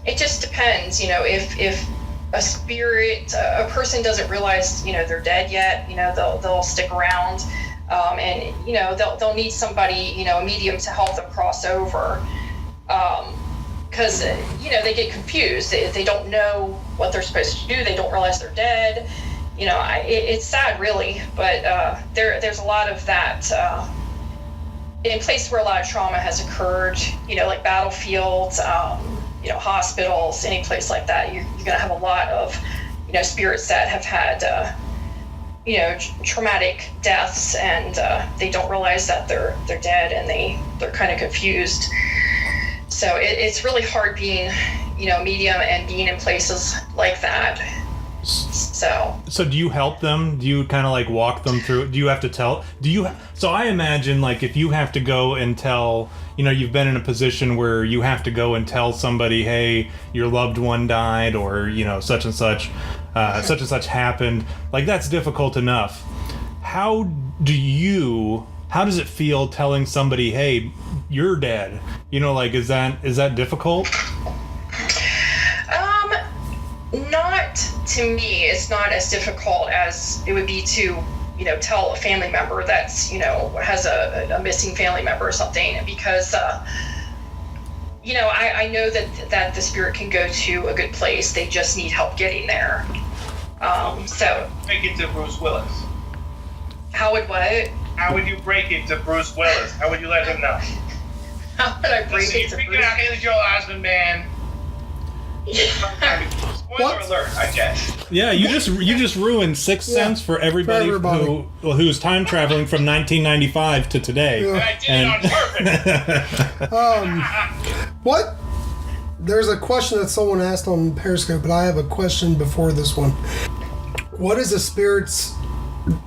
It just depends, you know, if a spirit, a person doesn't realize, you know, they're dead yet, you know, they'll stick around, and, you know, they'll need somebody, you know, a medium to help them cross over. Because, you know, they get confused. They don't know what they're supposed to do. They don't realize they're dead. You know, it's sad, really. But there's a lot of that in places where a lot of trauma has occurred. You know, like battlefields, you know, hospitals, any place like that. You're going to have a lot of, you know, spirits that have had, you know, traumatic deaths, and they don't realize that they're dead, and they're kind of confused. So it's really hard being, you know, medium and being in places like that. So do you help them? Do you kind of like walk them through? Do you have to tell? So I imagine, like, if you have to go and tell, you know, you've been in a position where you have to go and tell somebody, hey, your loved one died, or, you know, such and such happened. Like, that's difficult enough. How does it feel telling somebody, hey, you're dead? You know, like, is that difficult? Not to me. It's not as difficult as it would be to, you know, tell a family member that's, you know, has a missing family member or something, because, you know, I know that the spirit can go to a good place. They just need help getting there. So Break it to Bruce Willis. how would what? How would you break it to Bruce Willis? How would you let him know? How would I break Listen, it you're to freaking Bruce? out Haley Joel Osment, man. Spoiler alert, I guess. Yeah, you just ruined Sixth Sense for everybody, who's time traveling from 1995 to today. Yeah. I did it on purpose. What? There's a question that someone asked on Periscope, but I have a question before this one. What is a spirit's?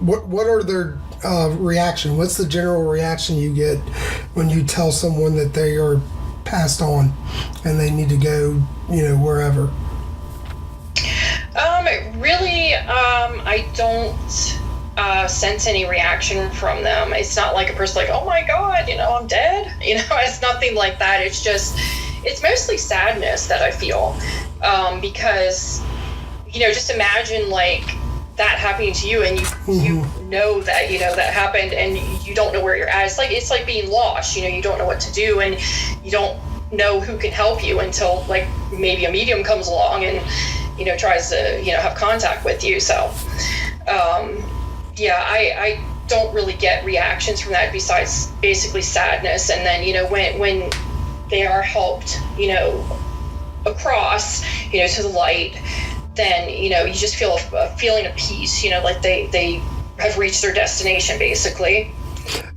What are their reaction? What's the general reaction you get when you tell someone that they are passed on and they need to go, you know, wherever? Really, I don't sense any reaction from them. It's not like a person like, oh my God, you know, I'm dead. You know, it's nothing like that. It's just, it's mostly sadness that I feel, because, you know, just imagine like that happening to you, and you know that, you know, that happened, and you don't know where you're at. It's like being lost. You know, you don't know what to do, and you don't know who can help you until, like, maybe a medium comes along and, you know, tries to, you know, have contact with you. So yeah, I don't really get reactions from that besides basically sadness. And then, you know, when they are helped, you know, across, you know, to the light, then, you know, you just feel a feeling of peace, you know, like they have reached their destination, basically.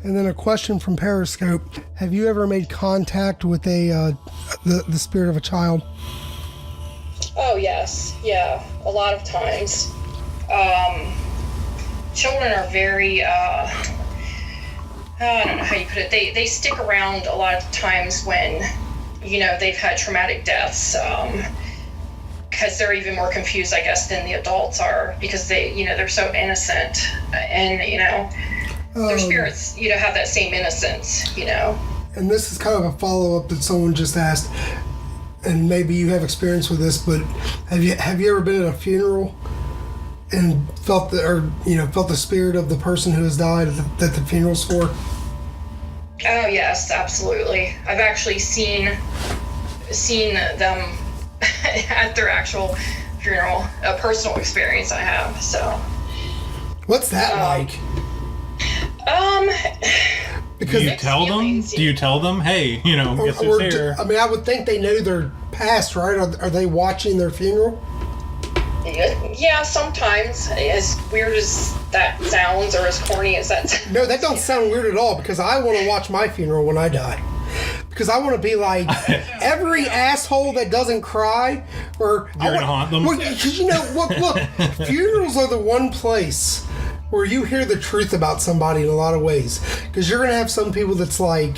And then a question from Periscope: have you ever made contact with the spirit of a child? Oh yes, yeah, a lot of times. Children are very, I don't know how you put it. They stick around a lot of times when, you know, they've had traumatic deaths. Because they're even more confused, I guess, than the adults are, because they, you know, they're so innocent, and, you know, their spirits, you know, have that same innocence, you know. And this is kind of a follow-up that someone just asked, and maybe you have experience with this, but have you ever been at a funeral and felt the spirit of the person who has died that the funeral's for? Oh yes, absolutely. I've actually seen them at their actual funeral, a personal experience I have. So, What's that like? Because Do you tell them? feelings, Do you tell them, hey, guess who's here? I mean, I would think they know their past, right? Are they watching their funeral? yeah, sometimes, as weird as that sounds, or as corny as that sounds. No, that don't sound weird at all, because I want to watch my funeral when I die. Because I want to be like every asshole that doesn't cry, or You're gonna haunt them? Because look, funerals are the one place where you hear the truth about somebody in a lot of ways. Because you're gonna have some people that's like,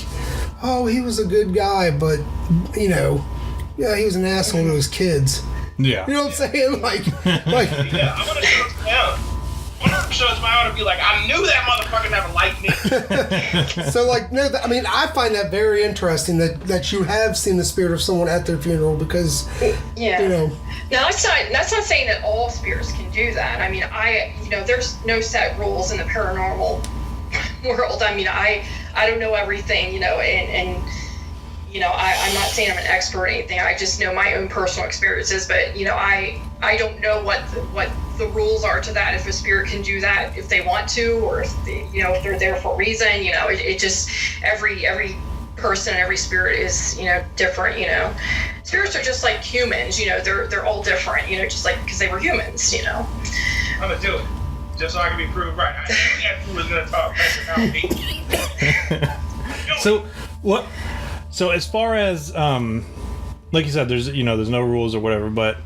oh, he was a good guy, but yeah, he was an asshole to his kids. Yeah. You know what I'm saying? Like, Yeah, I want to show it to my own. I want to show it to my own and be like, I knew that motherfucker never liked me. so like, no, I mean, I find that very interesting that you have seen the spirit of someone at their funeral because, Yeah. Now, that's not saying that all spirits can do that. I mean, there's no set rules in the paranormal world. I mean, I don't know everything, and I'm not saying I'm an expert or anything. I just know my own personal experiences, but I don't know what the rules are to that. If a spirit can do that if they want to, or if if they're there for a reason. It just every person, every spirit is different. Spirits are just like humans. They're all different. Just like because they were humans. I'm gonna do it just so I can be proved right. I knew that fool was gonna talk about me. So what? So as far as like you said, there's no rules or whatever, but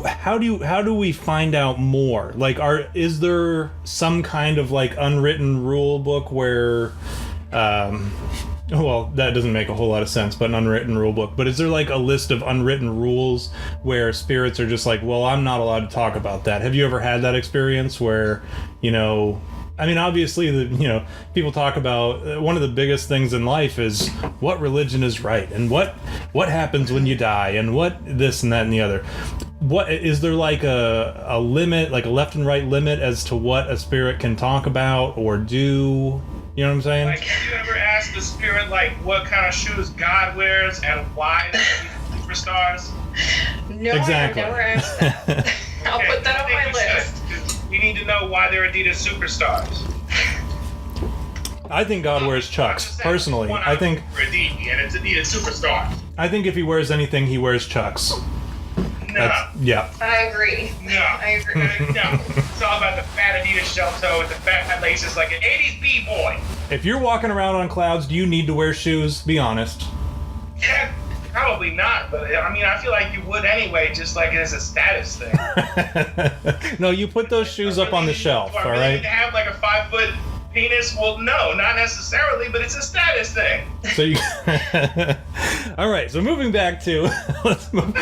how do we find out more? Like, is there some kind of like unwritten rule book where well, that doesn't make a whole lot of sense, but an unwritten rule book. But is there like a list of unwritten rules where spirits are just like, well, I'm not allowed to talk about that? Have you ever had that experience where, I mean, obviously, people talk about one of the biggest things in life is what religion is right and what happens when you die and what this and that and the other. What is there like a limit, like a left and right limit as to what a spirit can talk about or do? You know what I'm saying? Like, have you ever asked the spirit, like, what kind of shoes God wears and why they're superstars? No, Exactly. I've never asked that. I'll put that on my list. We need to know why they're Adidas superstars. I think God wears Chucks. Personally, I think Adidas, and it's Adidas superstar. I think if he wears anything, he wears Chucks. No. Yeah. I agree. No. I agree. No. It's all about the fat Adidas shell toe with the fat laces like an 80s B-boy. If you're walking around on clouds, do you need to wear shoes? Be honest. Yeah, probably not, but I mean, I feel like you would anyway, just like as a status thing. No, you put those shoes up on the shelf, Do I all really right? need to have like a 5-foot penis? Well, no, not necessarily, but it's a status thing. So you all right, so moving back to let's move,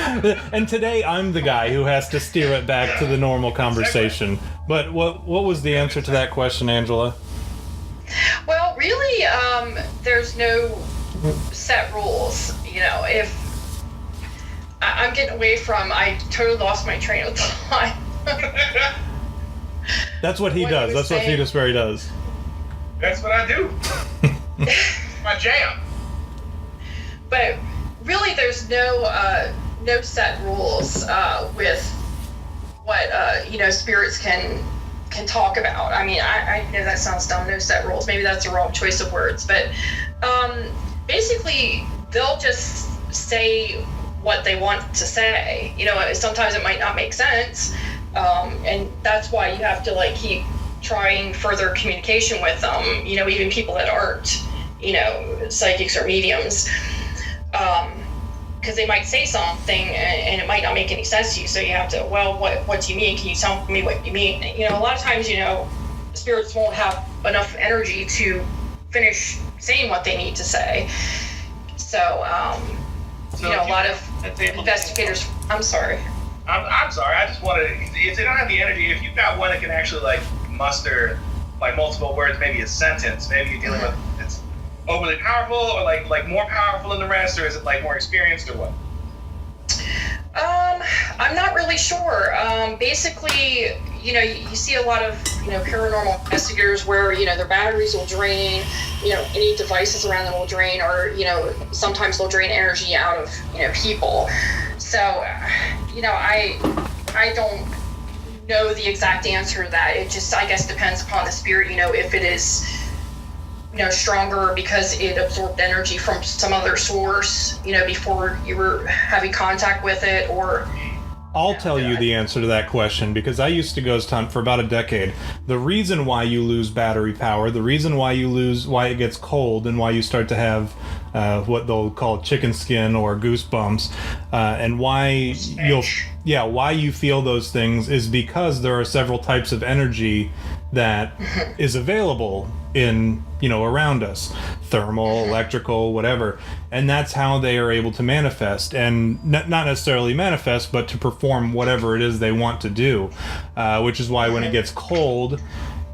and today I'm the guy who has to steer it back to the normal conversation. But what was the answer to that question, Angela? Well, really, there's no set rules. If I'm getting away from, I totally lost my train of thought. That's what he What does. he was That's what saying. Fetusberry does. That's what I do. My jam. But really, there's no set rules with what spirits can talk about. I mean, I know that sounds dumb. No set rules. Maybe that's the wrong choice of words. But basically, they'll just say what they want to say. Sometimes it might not make sense, and that's why you have to like keep trying further communication with them. Even people that aren't psychics or mediums. Because they might say something and it might not make any sense to you, so you have to, well, what do you mean? Can you tell me what you mean? A lot of times, spirits won't have enough energy to finish saying what they need to say. So, a lot of investigators. I'm sorry. I'm sorry. I just wanted. If they don't have the energy, if you've got one that can actually like muster like multiple words, maybe a sentence, maybe you're dealing with it's overly powerful or like more powerful than the rest, or is it like more experienced or what? I'm not really sure. Basically, you see a lot of, paranormal investigators where, their batteries will drain, any devices around them will drain, or, sometimes they'll drain energy out of, people. So I don't know the exact answer to that. It just, I guess, depends upon the spirit, if it is, stronger because it absorbed energy from some other source, before you were having contact with it, or... I'll tell you the answer to that question, because I used to ghost hunt for about a decade. The reason why you lose battery power, the reason why it gets cold, and why you start to have what they'll call chicken skin or goosebumps, and why why you feel those things is because there are several types of energy that is available in around us, thermal, electrical, whatever, and that's how they are able to manifest, and not necessarily manifest, but to perform whatever it is they want to do, which is why when it gets cold,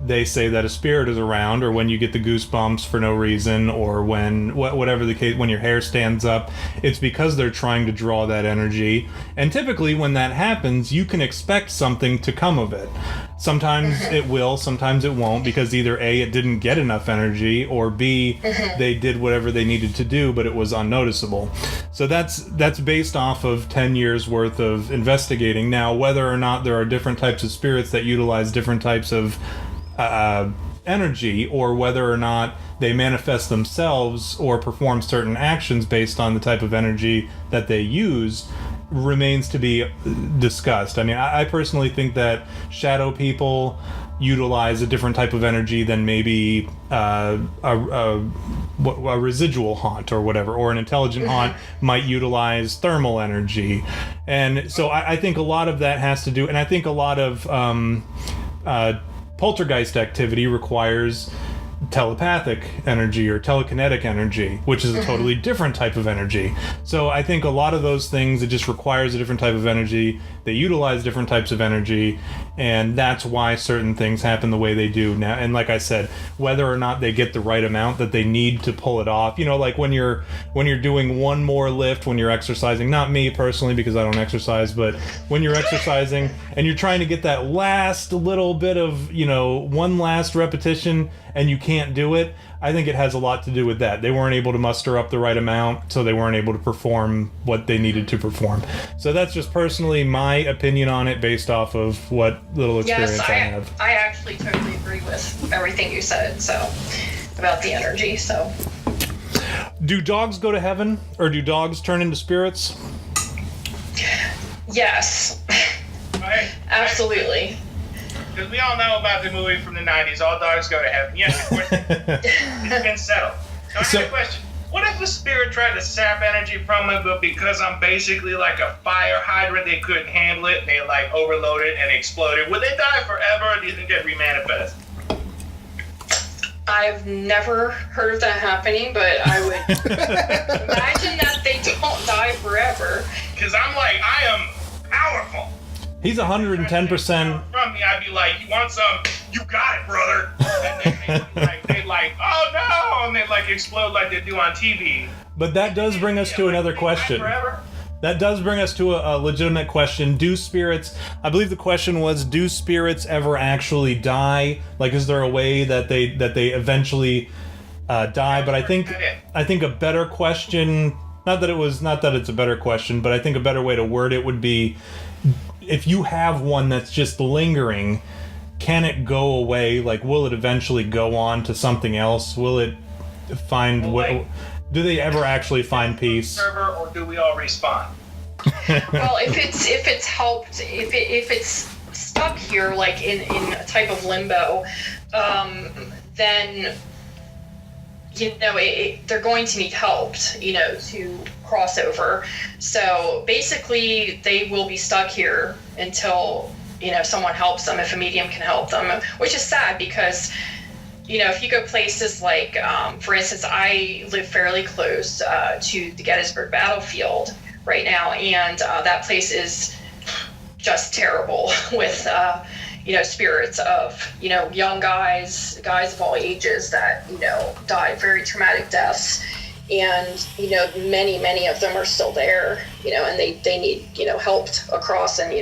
they say that a spirit is around, or when you get the goosebumps for no reason, or when whatever the case, when your hair stands up, it's because they're trying to draw that energy. And typically when that happens, you can expect something to come of it. Sometimes it will, sometimes it won't, because either A, it didn't get enough energy, or B, they did whatever they needed to do, but it was unnoticeable. So that's based off of 10 years worth of investigating. Now, whether or not there are different types of spirits that utilize different types of energy, or whether or not they manifest themselves or perform certain actions based on the type of energy that they use, remains to be discussed. I mean, I personally think that shadow people utilize a different type of energy than maybe a residual haunt or whatever, or an intelligent haunt might utilize thermal energy. And so I think a lot of that has to do, and I think a lot of poltergeist activity requires telepathic energy or telekinetic energy, which is a totally different type of energy. So I think a lot of those things, it just requires a different type of energy. They utilize different types of energy, and that's why certain things happen the way they do now. And like I said, whether or not they get the right amount that they need to pull it off, like when you're doing one more lift, when you're exercising, not me personally because I don't exercise, but when you're exercising and you're trying to get that last little bit of, one last repetition, and you can't do it, I think it has a lot to do with that. They weren't able to muster up the right amount, so they weren't able to perform what they needed to perform. So that's just personally my opinion on it, based off of what little experience I have. I actually totally agree with everything you said, so, about the energy, so. Do dogs go to heaven, or do dogs turn into spirits? Yes. Right. Absolutely. Because we all know about the movie from the 90s, All Dogs Go to Heaven. Yes, of course, it's been settled. So I have a question. What if a spirit tried to sap energy from it, but because I'm basically like a fire hydrant, they couldn't handle it, and they like overloaded and exploded? Would they die forever, or do you think they'd remanifest? I've never heard of that happening, but I would imagine that they don't die forever. Because I am powerful. He's 110%. From me, I'd be like, you want some? You got it, brother. And then they'd like, oh no, and they'd like explode like they do on TV. But that does bring us to another question. That does bring us to a legitimate question. Do spirits, I believe the question was, do spirits ever actually die? Like, is there a way that they eventually die? But I think a better question, not that it's a better question, but I think a better way to word it would be, if you have one that's just lingering, can it go away? Like, will it eventually go on to something else? Will it find do they ever actually find peace? Server, or do we all respawn? Well, if it's helped, if it's stuck here, like in a type of limbo, then they're going to need helped, to cross over. So basically, they will be stuck here until someone helps them, if a medium can help them, which is sad because if you go places like, for instance, I live fairly close to the Gettysburg battlefield right now, and that place is just terrible with spirits of young guys of all ages that died very traumatic deaths, and many of them are still there, and they need helped across, and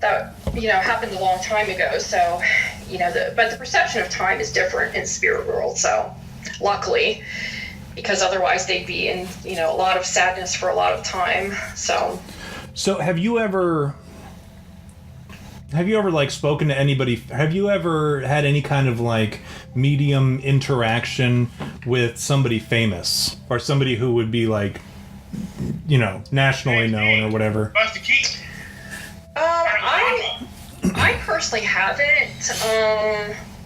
that happened a long time ago. So but the perception of time is different in the spirit world, so luckily, because otherwise they'd be in a lot of sadness for a lot of time. So So have you ever like spoken to anybody? Have you ever had any kind of like medium interaction with somebody famous or somebody who would be like, you know, nationally known or whatever? Buster Keaton. I personally haven't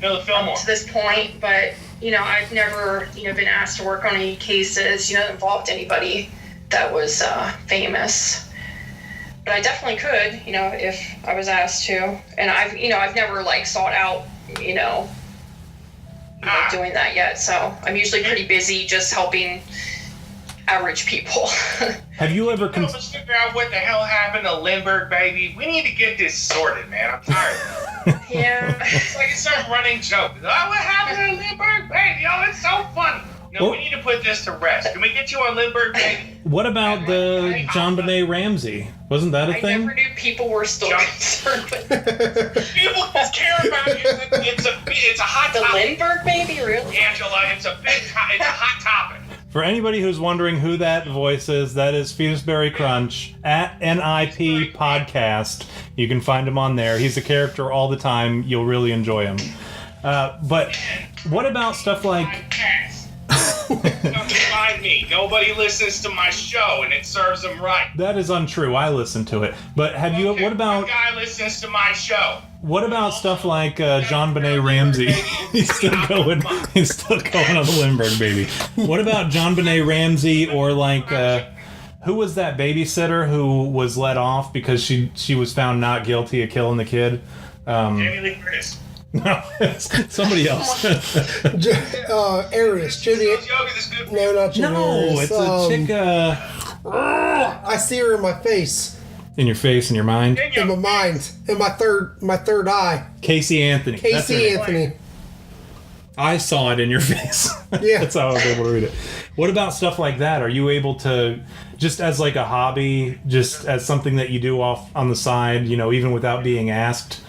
Miller Fillmore. to this point, but you know, I've never been asked to work on any cases that involved anybody that was famous. But I definitely could, if I was asked to. And I've never like sought out, doing that yet. So I'm usually pretty busy just helping average people. Have you ever Let's figure out what the hell happened to Lindbergh, baby. We need to get this sorted, man. I'm tired. Yeah. It's like it's some running joke. Oh, what happened to Lindbergh, baby? Oh, it's so funny. No, we need to put this to rest. Can we get you on Lindbergh, baby? What about the John Benet Ramsey? Wasn't that a I thing? never knew people were still concerned with People care about it. It's a hot the topic. Lindbergh baby, really? Angela, it's a hot topic. For anybody who's wondering who that voice is, that is Fetusberry Crunch at NIP Podcast. You can find him on there. He's a character all the time. You'll really enjoy him. But what about stuff like... Don't find me. Nobody listens to my show, and it serves them right. That is untrue. I listen to it. But have you... Okay, What about... one guy listens to my show. What about stuff like John Benet Ramsey? He's still going on the Lindbergh baby. What about John Benet Ramsey or like who was that babysitter who was let off because she was found not guilty of killing the kid? Jamie Lee Curtis. No, it's somebody else. Aries, Jody. No, not Jody. No, Aries. it's a chick. I see her in my face, In your face, in your mind. in my mind, in my third eye. Casey Anthony. That's her Casey name. Anthony. I saw it in your face. Yeah. That's how I was able to read it. What about stuff like that? Are you able to, just as like a hobby, just as something that you do off on the side, even without being asked,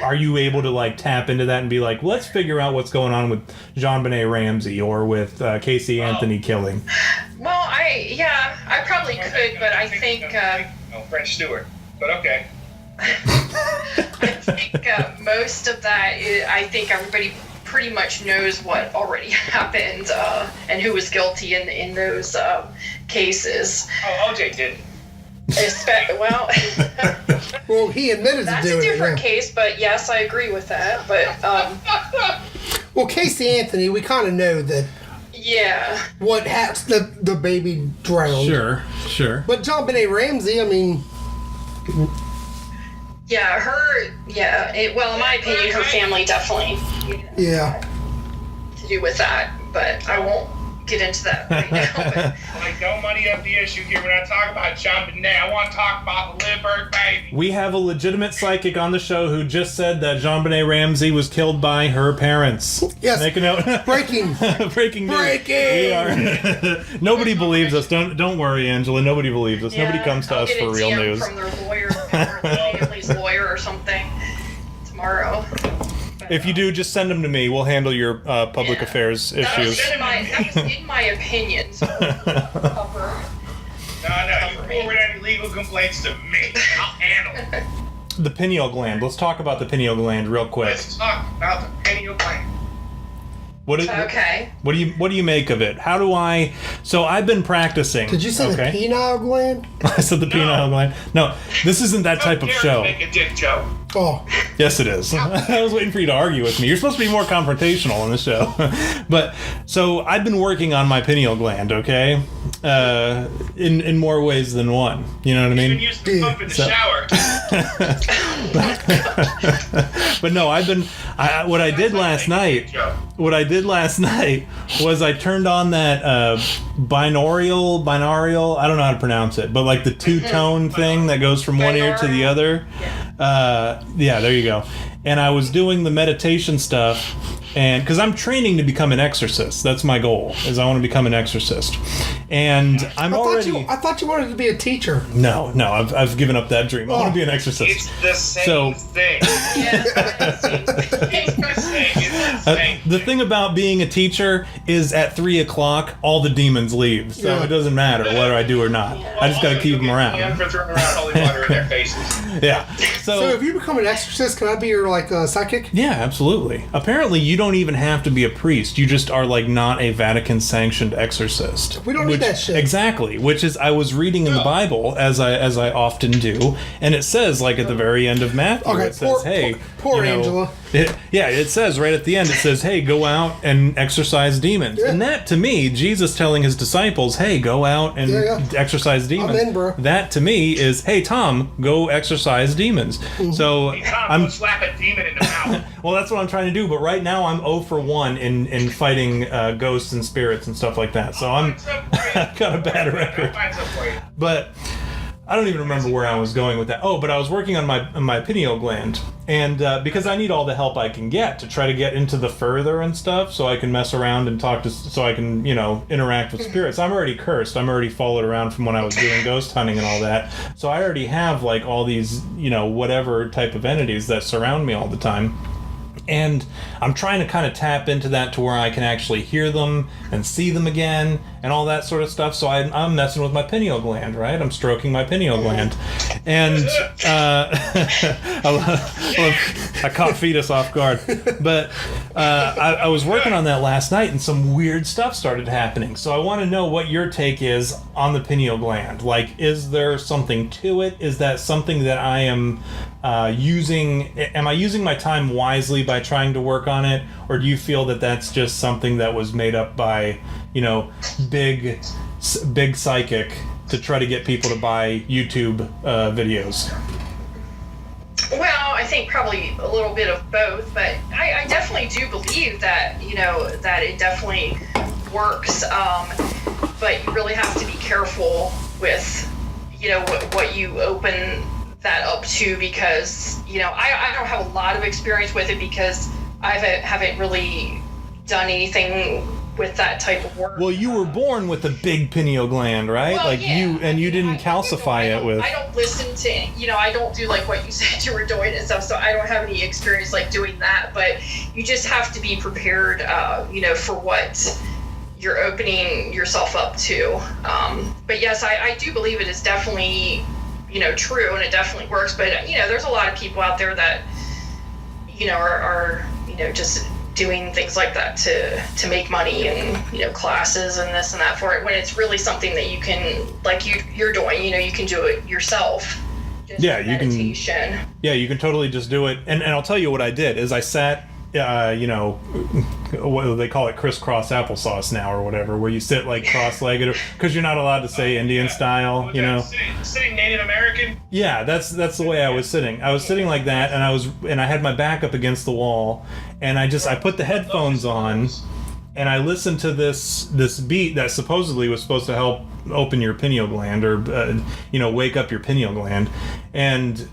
are you able to like tap into that and be like, let's figure out what's going on with John Benet Ramsey or with Casey Anthony killing? Well, I probably could, but I think French Stewart. But okay. I think most of that I think everybody pretty much knows what already happened and who was guilty in those cases. Oh, OJ did. Well, he admitted to That's doing a different it. Yeah. case, but yes, I agree with that. But Well, Casey Anthony, we kind of know that yeah, what happened. The baby drowned. Sure. But John Benet Ramsey, I mean, well, in my opinion, her family definitely yeah. to do with that, but I won't get into that right now. But Like, don't muddy up the issue here. We're not talking about John Benet. I want to talk about the Lindbergh baby. We have a legitimate psychic on the show who just said that John Benet Ramsey was killed by her parents. Yes. Make a note. Breaking. Breaking news. Breaking! We are. Nobody believes us. Don't worry, Angela. Nobody believes us. Nobody comes to I'll us get for a real DM news. from their lawyer, or their family's lawyer, or something tomorrow. But, If you do, just send them to me. We'll handle your public affairs issues. that was in my opinion. So cover. No, you forward any legal complaints to me. I'll handle it. The pineal gland. Let's talk about the pineal gland real quick. Let's talk about the pineal gland. Okay. What do you make of it? How do I? So I've been practicing. Did you say the penile gland? I said the penile gland. No, this isn't that type of How dare show. you make a dick joke. Oh, Yes, it is. I was waiting for you to argue with me. You're supposed to be more confrontational on the show. But, so I've been working on my pineal gland, okay? In more ways than one. You know what I You mean? can use the pump in the shower. But no, what I did last night was I turned on that binaural, I don't know how to pronounce it, but like the two-tone thing that goes from one ear to the other. Yeah, there you go. And I was doing the meditation stuff, and because I'm training to become an exorcist. That's my goal, is I want to become an exorcist. And I thought you wanted to be a teacher. No, I've given up that dream. I want to be an exorcist. It's the same thing. The thing about being a teacher is at 3 o'clock, all the demons demons leave, so Yeah. it doesn't matter whether I do or not. I just got to keep them around. And for throwing around holy water in their faces. Yeah. So if you become an exorcist, can I be your psychic? Yeah, absolutely. Apparently, you don't even have to be a priest. You just are like not a Vatican-sanctioned exorcist. We don't need that shit. Exactly. Which is, I was reading in the Bible as I often do, and it says like at the very end of Matthew, Okay, it says, "Hey, poor you know, Angela." it says right at the end, it says, "Hey, go out and exorcise demons." Yeah. And that to me, Jesus telling his disciples, "Hey, go out and exorcise demons." I'm in, bro. That to me is, "Hey, Tom, go exorcise demons." Mm-hmm. So Hey, Tom, I'm go slap a demon in the mouth. well, that's what I'm trying to do, but right now I'm 0 for 1 in fighting ghosts and spirits and stuff like that. So I've got a bad record. Find some for you. But I don't even remember where I was going with that. Oh, but I was working on my pineal gland, and because I need all the help I can get to try to get into the further and stuff, so I can mess around and talk to, so I can interact with spirits. I'm already cursed. I'm already followed around from when I was doing ghost hunting and all that. So I already have like all these whatever type of entities that surround me all the time. And I'm trying to kind of tap into that to where I can actually hear them and see them again and all that sort of stuff. So I'm messing with my pineal gland, right? I'm stroking my pineal gland. And I caught Fetus off guard. But I was working on that last night, and some weird stuff started happening. So I want to know what your take is on the pineal gland. Like, is there something to it? Is that something that I am using? Am I using my time wisely by trying to work on it, or do you feel that that's just something that was made up by big psychic to try to get people to buy YouTube videos? Well, I think probably a little bit of both, but I definitely do believe that that it definitely works. But you really have to be careful with what you open that up to, because I don't have a lot of experience with it because I haven't really done anything with that type of work. Well, you were born with a big pineal gland, right? Well, yeah. you didn't calcify it with. I don't listen to, I don't do like what you said you were doing and stuff, so I don't have any experience like doing that, but you just have to be prepared, for what you're opening yourself up to. But yes, I do believe it is definitely, true, and it definitely works, but, there's a lot of people out there that, are just doing things like that to make money and classes and this and that for it, when it's really something that you can, like you're doing, you can do it yourself. Just meditation. You can totally just do it. And I'll tell you what I did is I sat what do they call it, crisscross applesauce now or whatever, where you sit like cross-legged, because you're not allowed to say Indian style, Sitting Native American. Yeah, that's the way I was sitting. I was sitting like that, and I had my back up against the wall, and I put the headphones on, and I listened to this beat that supposedly was supposed to help open your pineal gland, or wake up your pineal gland, and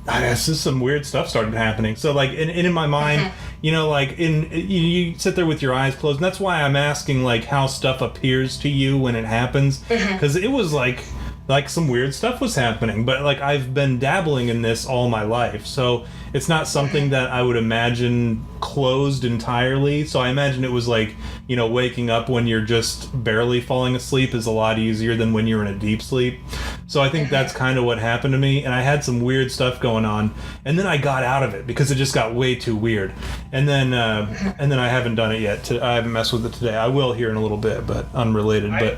just some weird stuff started happening. So like in my mind, you sit there with your eyes closed, and that's why I'm asking like how stuff appears to you when it happens, because it was like some weird stuff was happening, but like I've been dabbling in this all my life, so it's not something that I would imagine closed entirely. So I imagine it was like, waking up when you're just barely falling asleep is a lot easier than when you're in a deep sleep. So I think that's kind of what happened to me, and I had some weird stuff going on, and then I got out of it because it just got way too weird. And then I haven't done it yet. I haven't messed with it today. I will here in a little bit, but unrelated. But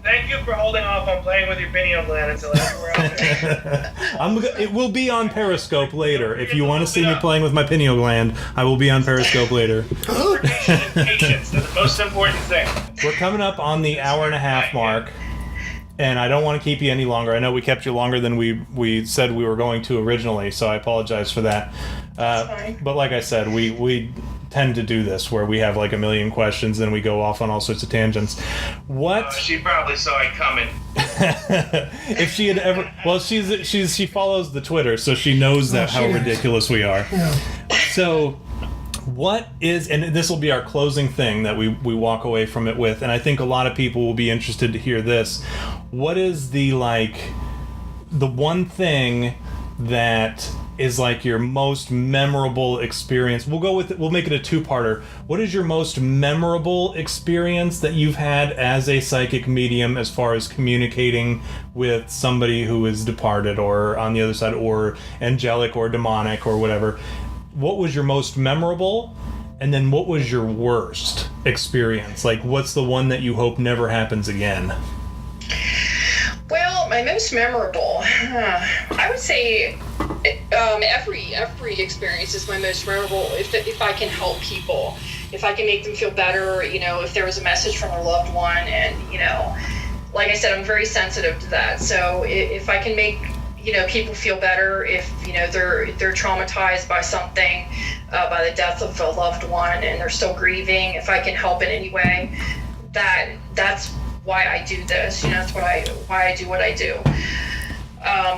thank you for holding off on playing with your pineal gland until after we're out there. It will be on Periscope later. If you want to see me playing with my pineal gland, I will be on Periscope later. Lubrication and patience, that's the most important thing. We're coming up on the hour and a half mark, and I don't want to keep you any longer. I know we kept you longer than we said we were going to originally, so I apologize for that. But like I said, we tend to do this where we have like a million questions and we go off on all sorts of tangents. What? She probably saw it coming. If she had ever, well, she follows the Twitter, so she knows that how ridiculous we are. Yeah. So, what is, and this will be our closing thing that we walk away from it with, and I think a lot of people will be interested to hear this. What is the one thing that is like your most memorable experience? We'll make it a two-parter. What is your most memorable experience that you've had as a psychic medium as far as communicating with somebody who is departed or on the other side or angelic or demonic or whatever? What was your most memorable? And then what was your worst experience? Like, what's the one that you hope never happens again? Well, my most memorable, I would say every experience is my most memorable if I can help people, if I can make them feel better, if there was a message from a loved one, and, like I said, I'm very sensitive to that. So if I can make, people feel better, if, they're traumatized by something, by the death of a loved one and they're still grieving, if I can help in any way, that's why I do this, that's why I do what I do.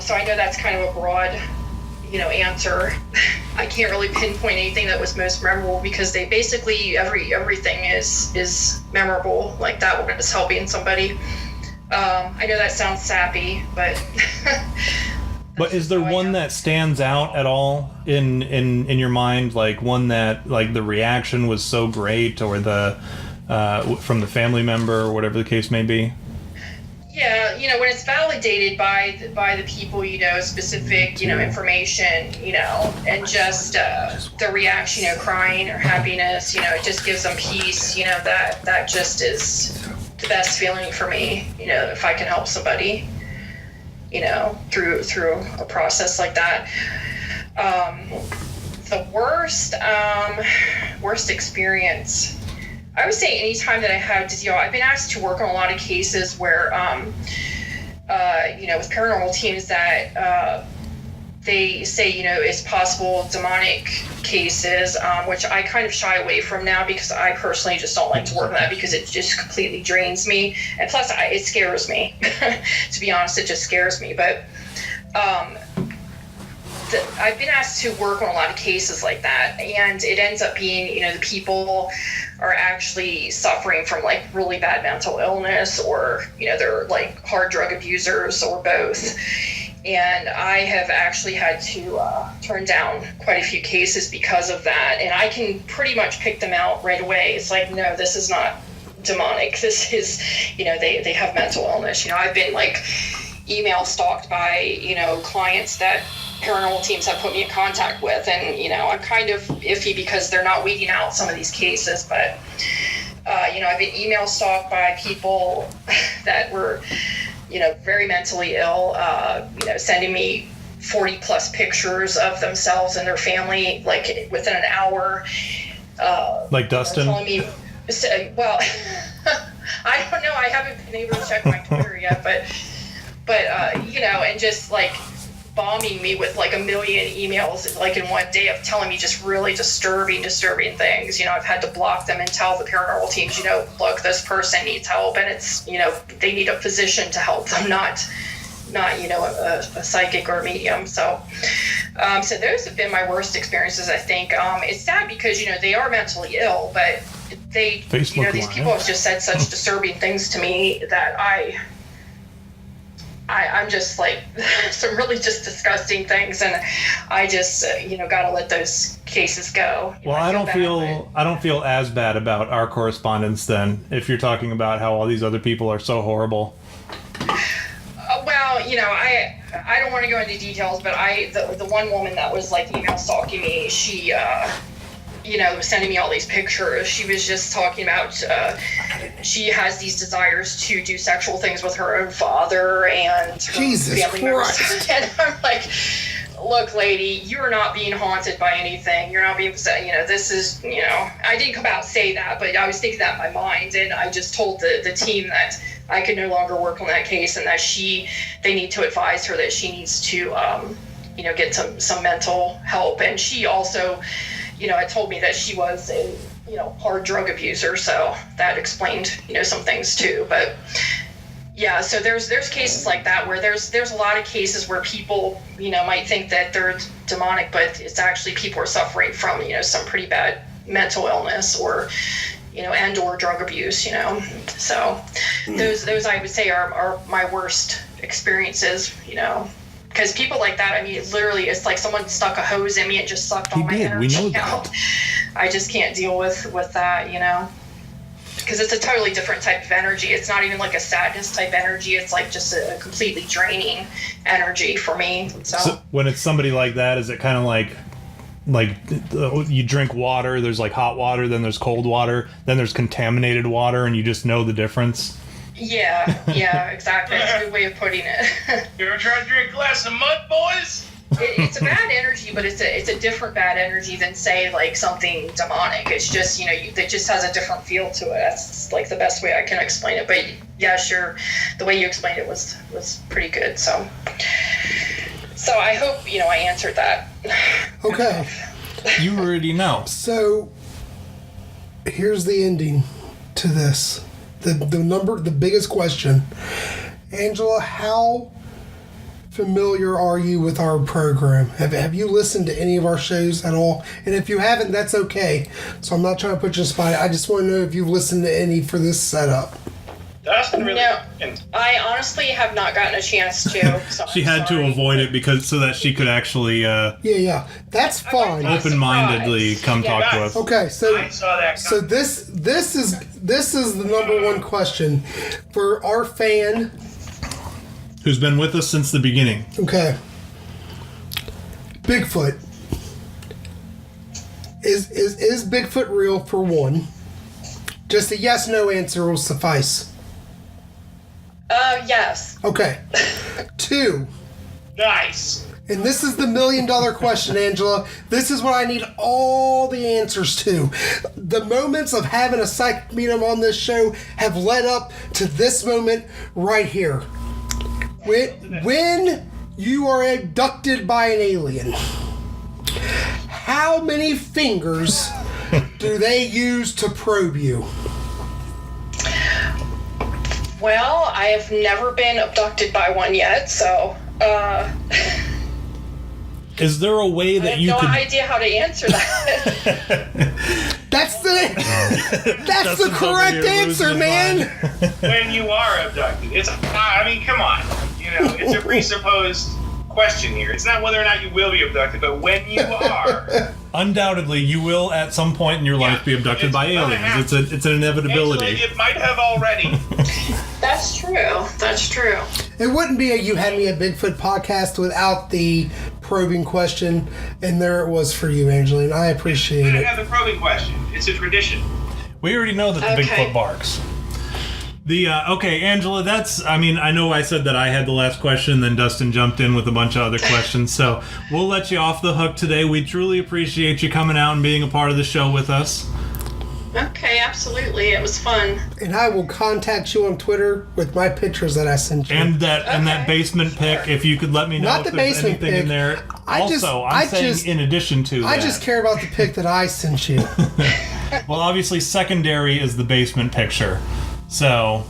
So I know that's kind of a broad, answer. I can't really pinpoint anything that was most memorable because they basically, everything is memorable. Like that one is helping somebody. I know that sounds sappy, but... But is there one that stands out at all in your mind? Like one that, like, the reaction was so great, or the from the family member, or whatever the case may be? Yeah, when it's validated by the people, specific, information, and just the reaction, crying or happiness, it just gives them peace, that just is the best feeling for me, if I can help somebody, through a process like that. The worst experience, I would say anytime that I had to deal, I've been asked to work on a lot of cases where, with paranormal teams that they say, it's possible demonic cases, which I kind of shy away from now because I personally just don't like to work on that because it just completely drains me. And plus, it scares me. To be honest, it just scares me. But I've been asked to work on a lot of cases like that, and it ends up being, the people are actually suffering from like really bad mental illness, or, they're like hard drug abusers, or both. And I have actually had to turn down quite a few cases because of that. And I can pretty much pick them out right away. It's like, no, this is not demonic. This is, they have mental illness. I've been like email stalked by, clients that paranormal teams have put me in contact with. And, I'm kind of iffy because they're not weeding out some of these cases. But, I've been email stalked by people that were, very mentally ill, sending me 40 plus pictures of themselves and their family, like within an hour. Like Dustin? Telling me, well, I don't know. I haven't been able to check my Twitter yet, but and just like bombing me with like a million emails like in one day of telling me just really disturbing things. I've had to block them and tell the paranormal teams, look, this person needs help, and it's, they need a physician to help them, not a psychic or a medium. So those have been my worst experiences, I think. It's sad because, they are mentally ill, but they, these people have just said such disturbing things to me that I'm just like some really just disgusting things, and I just gotta let those cases go. Well, I don't feel as bad about our correspondence then, if you're talking about how all these other people are so horrible. Well, I don't want to go into details, but the one woman that was like email stalking me, she was sending me all these pictures. She was just talking about she has these desires to do sexual things with her own father and her family members. And I'm like, look, lady, you're not being haunted by anything. You're not being, this is, I didn't come out and say that, but I was thinking that in my mind. And I just told the team that I could no longer work on that case, and that they need to advise her that she needs to, get some mental help. And she also, had told me that she was a, hard drug abuser, so that explained, some things too. But yeah, so there's cases like that where there's a lot of cases where people, might think that they're demonic, but it's actually people are suffering from, some pretty bad mental illness or, and or drug abuse, So those I would say are my worst experiences, Because people like that, I mean, literally, it's like someone stuck a hose in me and just sucked all my did. We energy know that. out. I just can't deal with that, you know? Because it's a totally different type of energy. It's not even like a sadness type energy. It's like just a completely draining energy for me. So when it's somebody like that, is it kind of like you drink water, there's like hot water, then there's cold water, then there's contaminated water, and you just know the difference? Yeah, exactly. That's a good way of putting it. You ever try to drink a glass of mud, boys? It's a bad energy, but it's a different bad energy than, say, like something demonic. It's just, it just has a different feel to it. That's like the best way I can explain it. But yeah, sure, the way you explained it was pretty good. So I hope I answered that. Okay. You already know. So here's the ending to this. The biggest question. Angela, how familiar are you with our program? Have you listened to any of our shows at all? And if you haven't, that's okay. So I'm not trying to put you in a spot. I just want to know if you've listened to any for this setup. Dustin really. No, I honestly have not gotten a chance to. So She had to avoid it so that she could actually Yeah. That's fine. open-mindedly come talk to us. Okay, so I saw that. so this is the number one question for our fan. Who's been with us since the beginning. Okay. Bigfoot. Is Bigfoot real, for one? Just a yes/no answer will suffice. Yes. Okay. 2. Nice. And this is the $1 million question, Angela. This is what I need all the answers to. The moments of having a psychic medium on this show have led up to this moment right here. When you are abducted by an alien, how many fingers do they use to probe you? Well, I have never been abducted by one yet, so Is there a way I that have you no could... idea how to answer that. That's the correct over here answer, losing man. When you are abducted, I mean, come on. It's a presupposed question here. It's not whether or not you will be abducted, but when you are. Undoubtedly, you will at some point in your life be abducted by aliens. It's an inevitability. Angela, it might have already. That's true. It wouldn't be a You Had Me at Bigfoot podcast without the probing question, and there it was for you, Angeline. I appreciate I it. have the probing question. It's a tradition. We already know that the Okay. Bigfoot barks. Okay, Angela, I know I said that I had the last question, then Dustin jumped in with a bunch of other questions, so we'll let you off the hook today. We truly appreciate you coming out and being a part of the show with us. Okay, absolutely. It was fun. And I will contact you on Twitter with my pictures that I sent you. And that basement pic, if you could let me know Not if the there's basement anything pic. in there. I saying just- in addition to that. I just care about the pic that I sent you. Well, obviously, secondary is the basement picture. So...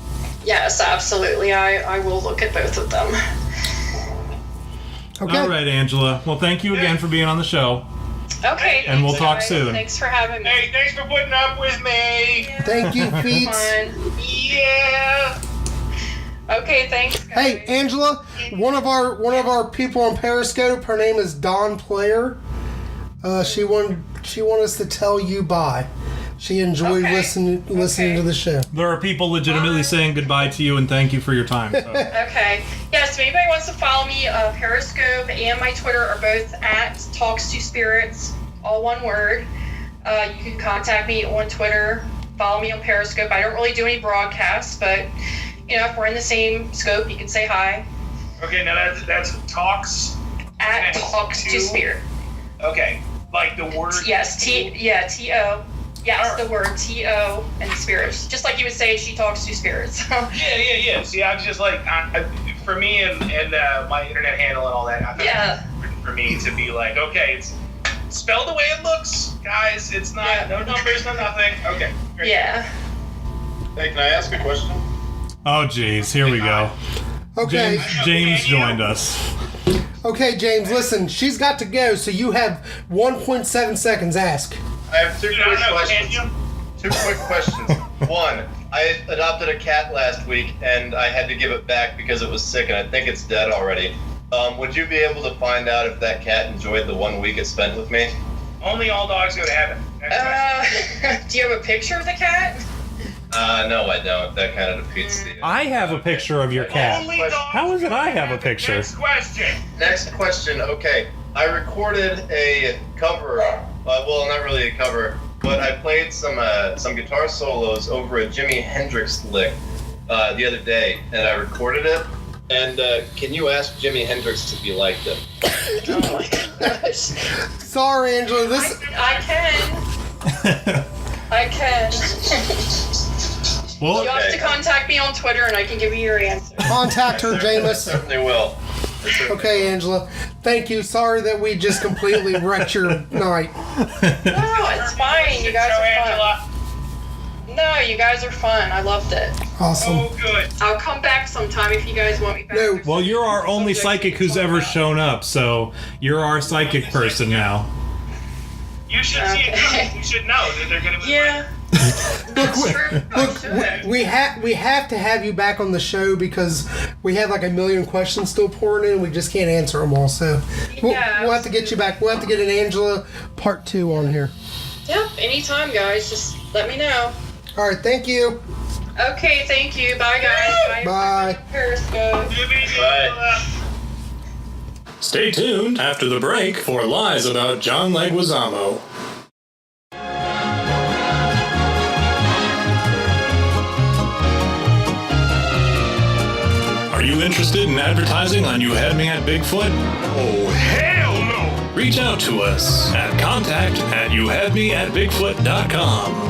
Yes, absolutely. I will look at both of them. Okay. All right, Angela. Well, thank you again for being on the show. Okay. And we'll thanks, talk guys. soon. Thanks for having me. Hey, thanks for putting up with me. Thank you, Feets. Fun. Yeah. Okay, thanks, guys. Hey, Angela, one of our people on Periscope, her name is Dawn Player. She wanted us to tell you bye. She enjoyed Okay. listening to the show. There are people legitimately saying goodbye to you and thank you for your time. So. Okay. Yes, if anybody wants to follow me, Periscope and my Twitter are both at Talks to Spirits, all one word. You can contact me on Twitter, follow me on Periscope. I don't really do any broadcasts, but if we're in the same scope, you can say hi. Okay, now that's talks. At Talks to Spirit. Okay, like the word. Yes, T-O. Yes, the word T-O and spirits. Just like you would say, she talks to spirits. Yeah. See, I was just like, for me and my internet handle and all that, I thought it was for me to be like, okay, it's spelled the way it looks, guys. It's not, no numbers, no nothing. Okay. Great. Yeah. Hey, can I ask a question? Oh, jeez. Here we go. Okay. James joined us. Okay, James, listen, she's got to go, so you have 1.7 seconds. Ask. I have two Dude, I quick don't know, questions. can you? 2 quick questions. One, I adopted a cat last week, and I had to give it back because it was sick, and I think it's dead already. Would you be able to find out if that cat enjoyed the 1 week it spent with me? Only all dogs go to heaven. Do you have a picture of the cat? No, I don't. That kind of defeats the... I have a picture of your cat. Only dogs How is it I have a picture? Next question. Next question. Okay, I recorded a cover. Well, not really a cover, but I played some guitar solos over a Jimi Hendrix lick the other day, and I recorded it. And can you ask Jimi Hendrix if you liked it? Oh my gosh. Sorry, Angela. This I can. I can. Well, You have to contact me on Twitter and I can give you your answer. contact her, I Jameis. certainly will. Okay, Angela. Thank you. Sorry that we just completely wrecked your night. No, it's fine. You guys So, are fun. Angela. No, you guys are fun. I loved it. Awesome. Oh, good. I'll come back sometime if you guys want me back. No. well, you're our only psychic who's ever shown up, so you're our psychic person now. You should see it. You should know that they're going to be Yeah. That's true. Look, we have to have you back on the show because we have like a million questions still pouring in. We just can't answer them all. So we'll have to get you back. We'll have to get an Angela part 2 on here. Yep, anytime, guys. Just let me know. All right. Thank you. Okay, thank you. Bye, guys. Bye. Periscope. Bye. Stay tuned after the break for lies about John Leguizamo. Are you interested in advertising on You Had Me at Bigfoot? Oh, hell no! Reach out to us at contact@youhadmeatbigfoot.com.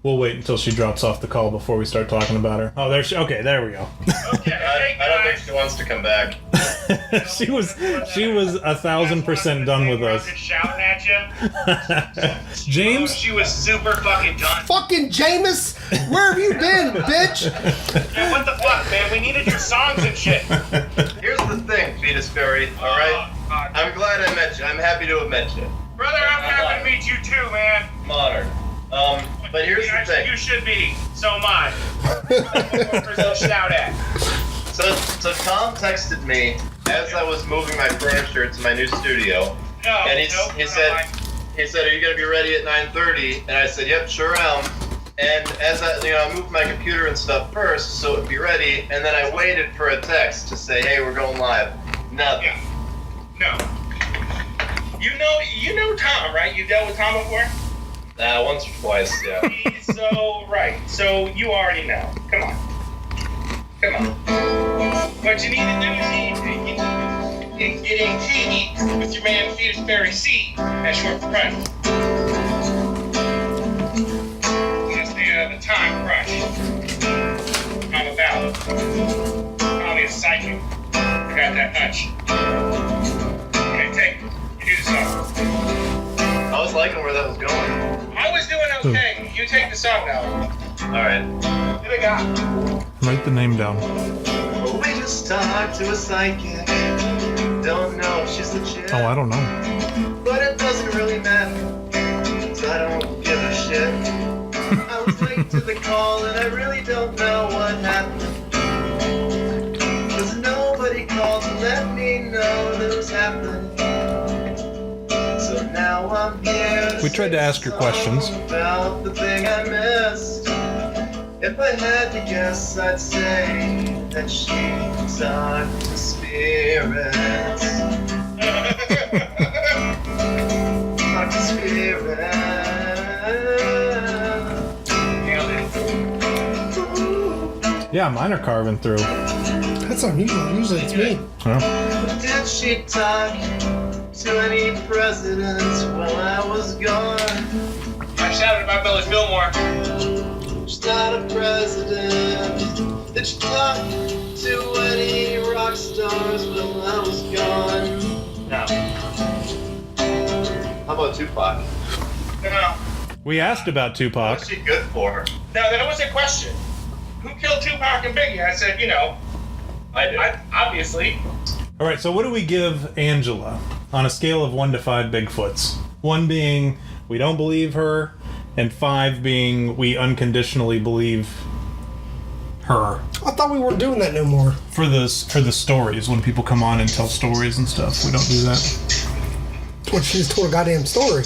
We'll wait until she drops off the call before we start talking about her. Oh, okay, there we go. Okay, I don't think she wants to come back. she was 1,000% done with us. Shouting at you. James? She was super fucking done. Fucking Jameis, where have you been, bitch? Man, what the fuck, man? We needed your songs and shit. Here's the thing, Fetusberry, alright? I'm glad I met you. I'm happy to have met you. Brother, I'm happy to meet you too, man. I'm honored. But here's the thing. You should be. So am I. They'll shout at. So Tom texted me as I was moving my furniture to my new studio. No, And he said, "Are you gonna be ready at 9:30?" And I said, "Yep, sure am." And as I moved my computer and stuff first, so it'd be ready. And then I waited for a text to say, "Hey, we're going live." Nothing. No. You know Tom, right? You dealt with Tom before? Once or twice, yeah. So you already know. Come on. What you need to do is get in key with your man Fetusberry C. That's short for Crunch. That's the time crush. I'm about. Probably a psychic. I got that hunch. Okay, take it. You do the song. I was liking where that was going. I was doing okay. You take the song now. Alright. What do we got? Write the name down. We just talked to a psychic. Don't know if she's legit. Oh, I don't know. But it doesn't really matter. 'Cause I don't give a shit. I was late to the call and I really don't know what happened. 'Cause nobody called to let me know that was happening. So now I'm here. We tried to ask her questions. About the thing I missed. If I had to guess, I'd say that she talked to spirits. Talk to spirits. Yeah, mine are carving through. That's unusual. Usually it's me. Huh? Did she talk to any presidents while I was gone? I shouted about Billy Fillmore. She's not a president. Did she talk to any rock stars while I was gone? No. How about Tupac? No. We asked about Tupac. What's she good for? No, that was a question. Who killed Tupac and Biggie? I said, I did. Obviously. All right, so what do we give Angela on a scale of 1 to 5 Bigfoots? 1 being we don't believe her, and 5 being we unconditionally believe her. I thought we weren't doing that no more. For the stories, when people come on and tell stories and stuff, we don't do that. What, she just told a goddamn story.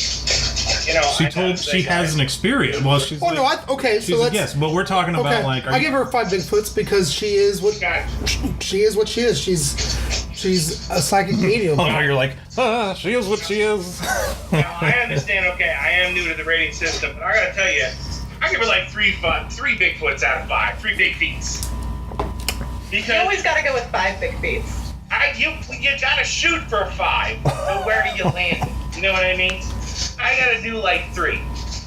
You know, She has an experience. Well, she's. Oh no! Okay, so let's. Yes, but we're talking about Okay, like. I give her 5 Bigfoots because she is what she is. What she is. She's a psychic medium. Oh, now you're like, she is what she is. Now, I understand. Okay, I am new to the rating system, but I gotta tell you, I give her like 3 Bigfoots out of 5, 3 big feets. You Because always gotta go with 5 big feets. you gotta shoot for 5, but where do you land? You know what I mean? I gotta do like 3.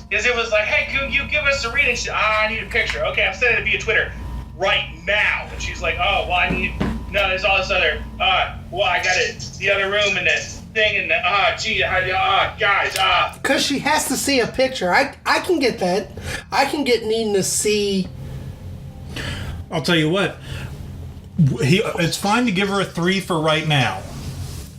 Because it was like, hey, can you give us a reading? I need a picture. Okay, I'm sending it via Twitter right now. And she's like, oh, well, there's all this other, well, I got it, the other room and this thing and the, guys, Because she has to see a picture. I can get that. I can get needing to see. I'll tell you what. It's fine to give her a 3 for right now.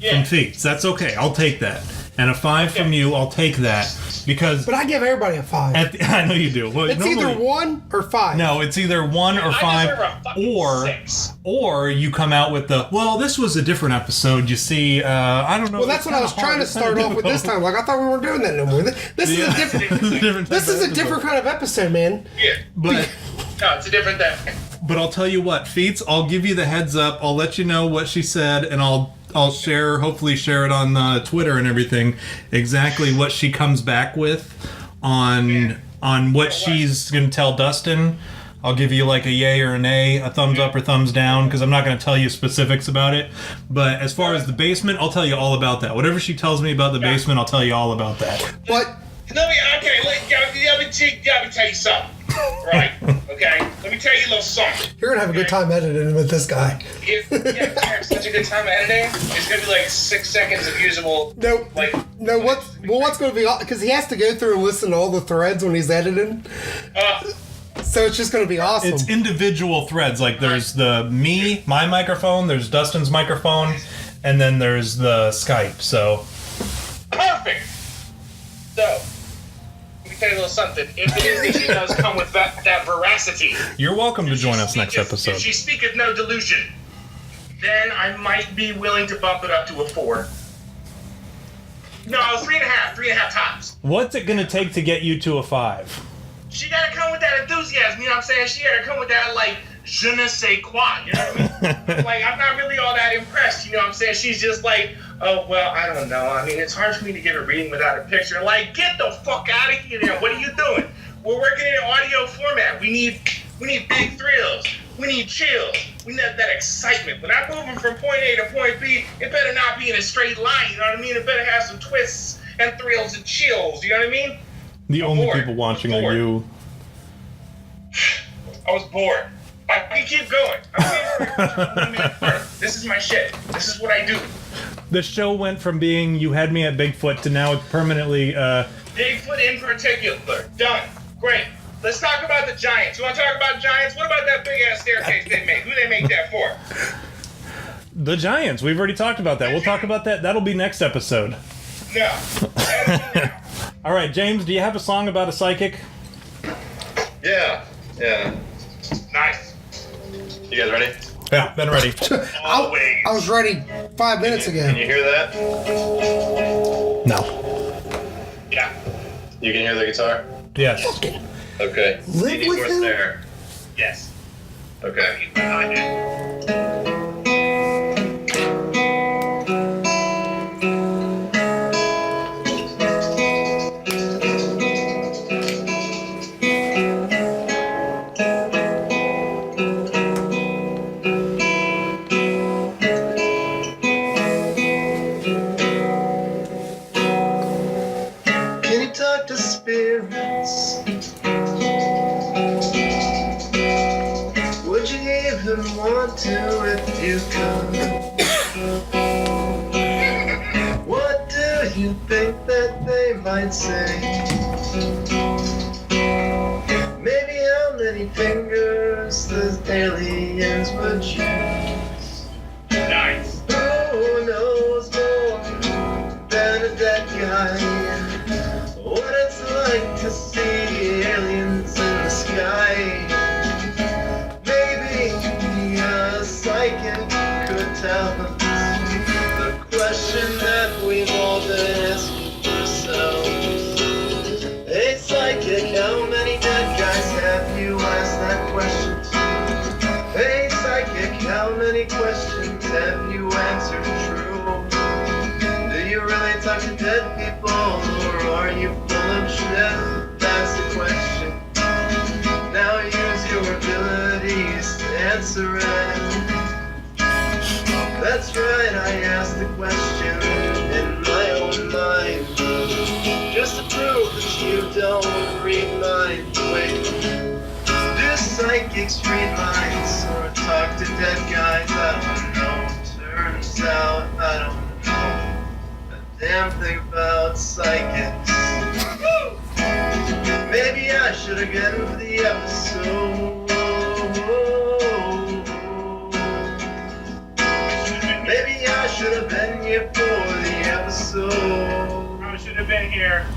Yeah. From Feats. That's okay. I'll take that. And a 5 from you, I'll take that. Because But I give everybody a 5. I know you do. Well, It's normally, either 1 or 5. No, it's either 1 or 5, deserve a fucking 6. or you come out with the, well, this was a different episode. You see, I don't know. Well, that's what I was trying to start off with this time. Like, I thought we weren't doing that no more. This is a different. This is a different kind of episode, man. Yeah. But No, it's a different thing. But I'll tell you what, Feats, I'll give you the heads up. I'll let you know what she said, and I'll hopefully share it on Twitter and everything, exactly what she comes back with on what she's going to tell Dustin. I'll give you like a yay or a nay, a thumbs up or thumbs down, because I'm not going to tell you specifics about it. But as far as the basement, I'll tell you all about that. Whatever she tells me about the basement, I'll tell you all about that. But Let me tell you something. Right, okay? Let me tell you a little something. you're going to have a good time editing with this guy. If you have such a good time editing, it's going to be like 6 seconds of usable. No, what's going to be... Because he has to go through and listen to all the threads when he's editing. So it's just going to be awesome. It's individual threads. Like there's my microphone, there's Dustin's microphone, and then there's the Skype. So Perfect! So, let me tell you a little something. If it is that she does come with that veracity. you're welcome to join us next episode. If she speaketh no delusion, then I might be willing to bump it up to a 4. No, 3.5 tops. What's it going to take to get you to a 5? She gotta come with that enthusiasm, you know what I'm saying? She gotta come with that, like, je ne sais quoi, you know what I mean? Like, I'm not really all that impressed, you know what I'm saying? She's just like, oh, well, I don't know. I mean, it's hard for me to give a reading without a picture. Like, get the fuck out of here. What are you doing? We're working in audio format. We need big thrills. We need chills. We need that excitement. When I'm moving from point A to point B, it better not be in a straight line, you know what I mean? It better have some twists and thrills and chills, you know what I mean? The only people watching are you. I was bored. I can keep going. This is my shit. This is what I do. The show went from being you had me at Bigfoot to now it's permanently Bigfoot in particular. Done. Great. Let's talk about the Giants. You want to talk about Giants? What about that big ass staircase they made? Who they make that for? the Giants. We've already talked about that. We'll talk about that. That'll be next episode. No. All right, James, do you have a song about a psychic? Yeah. Nice. You guys ready? Yeah, been ready. Always. I was ready 5 minutes ago. Can you hear that? No. Yeah. You can hear the guitar? Yes. Okay. Live you need with more him? snare. Yes. Okay. Can you talk to spirits? Would you even want to if you could? What do you think that they might say? Maybe how many fingers the aliens would use? Nice. Who knows more than a dead guy? What it's like to see cease to answer it. That's right, I asked the question in my own mind, just to prove that you don't read minds. Wait, do psychics read minds or talk to dead guys? I don't know. Turns out I don't know a damn thing about psychics. Maybe I should have gotten for the episode. Maybe I should have been here for the episode. I should have been here.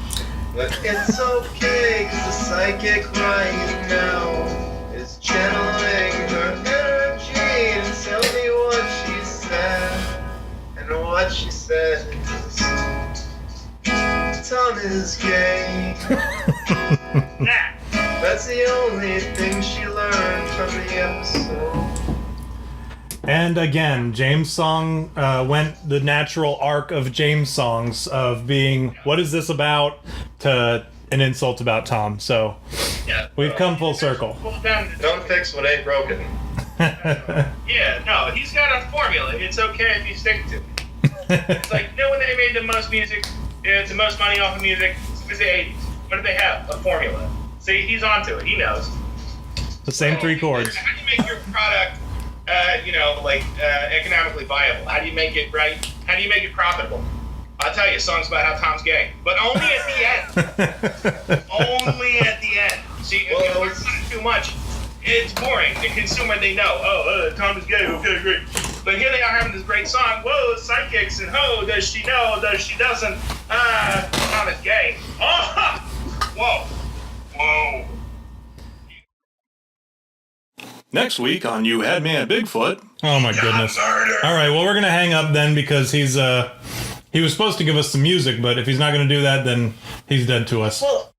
But it's okay, cause the psychic right now is channeling her energy to tell me what she said. And what she said is, Tom is gay. Nah. That's the only thing she learned from the episode. And again, James' song went the natural arc of James' songs of being, what is this about, to an insult about Tom. So Yeah. we've come full circle. Don't fix what ain't broken. Yeah, no, he's got a formula. It's okay if you stick to it. It's like, you know when they made the most music, the most money off of music? It was the 80s. What did they have? A formula. See, he's onto it. He knows. The same three chords. How do you make your product, economically viable? How do you make it right? How do you make it profitable? I'll tell you, songs about how Tom's gay, but only at the end. Only at the end. See, if you work on it too much, it's boring. The consumer, they know, Tom is gay, okay, great. But here they are having this great song, whoa, psychics, and does she know, does she doesn't, Tom is gay. Oh, whoa, whoa. Next week on You Had Me at Bigfoot. Oh my goodness. All right, well, we're going to hang up then because he was supposed to give us some music, but if he's not going to do that, then he's dead to us. Well,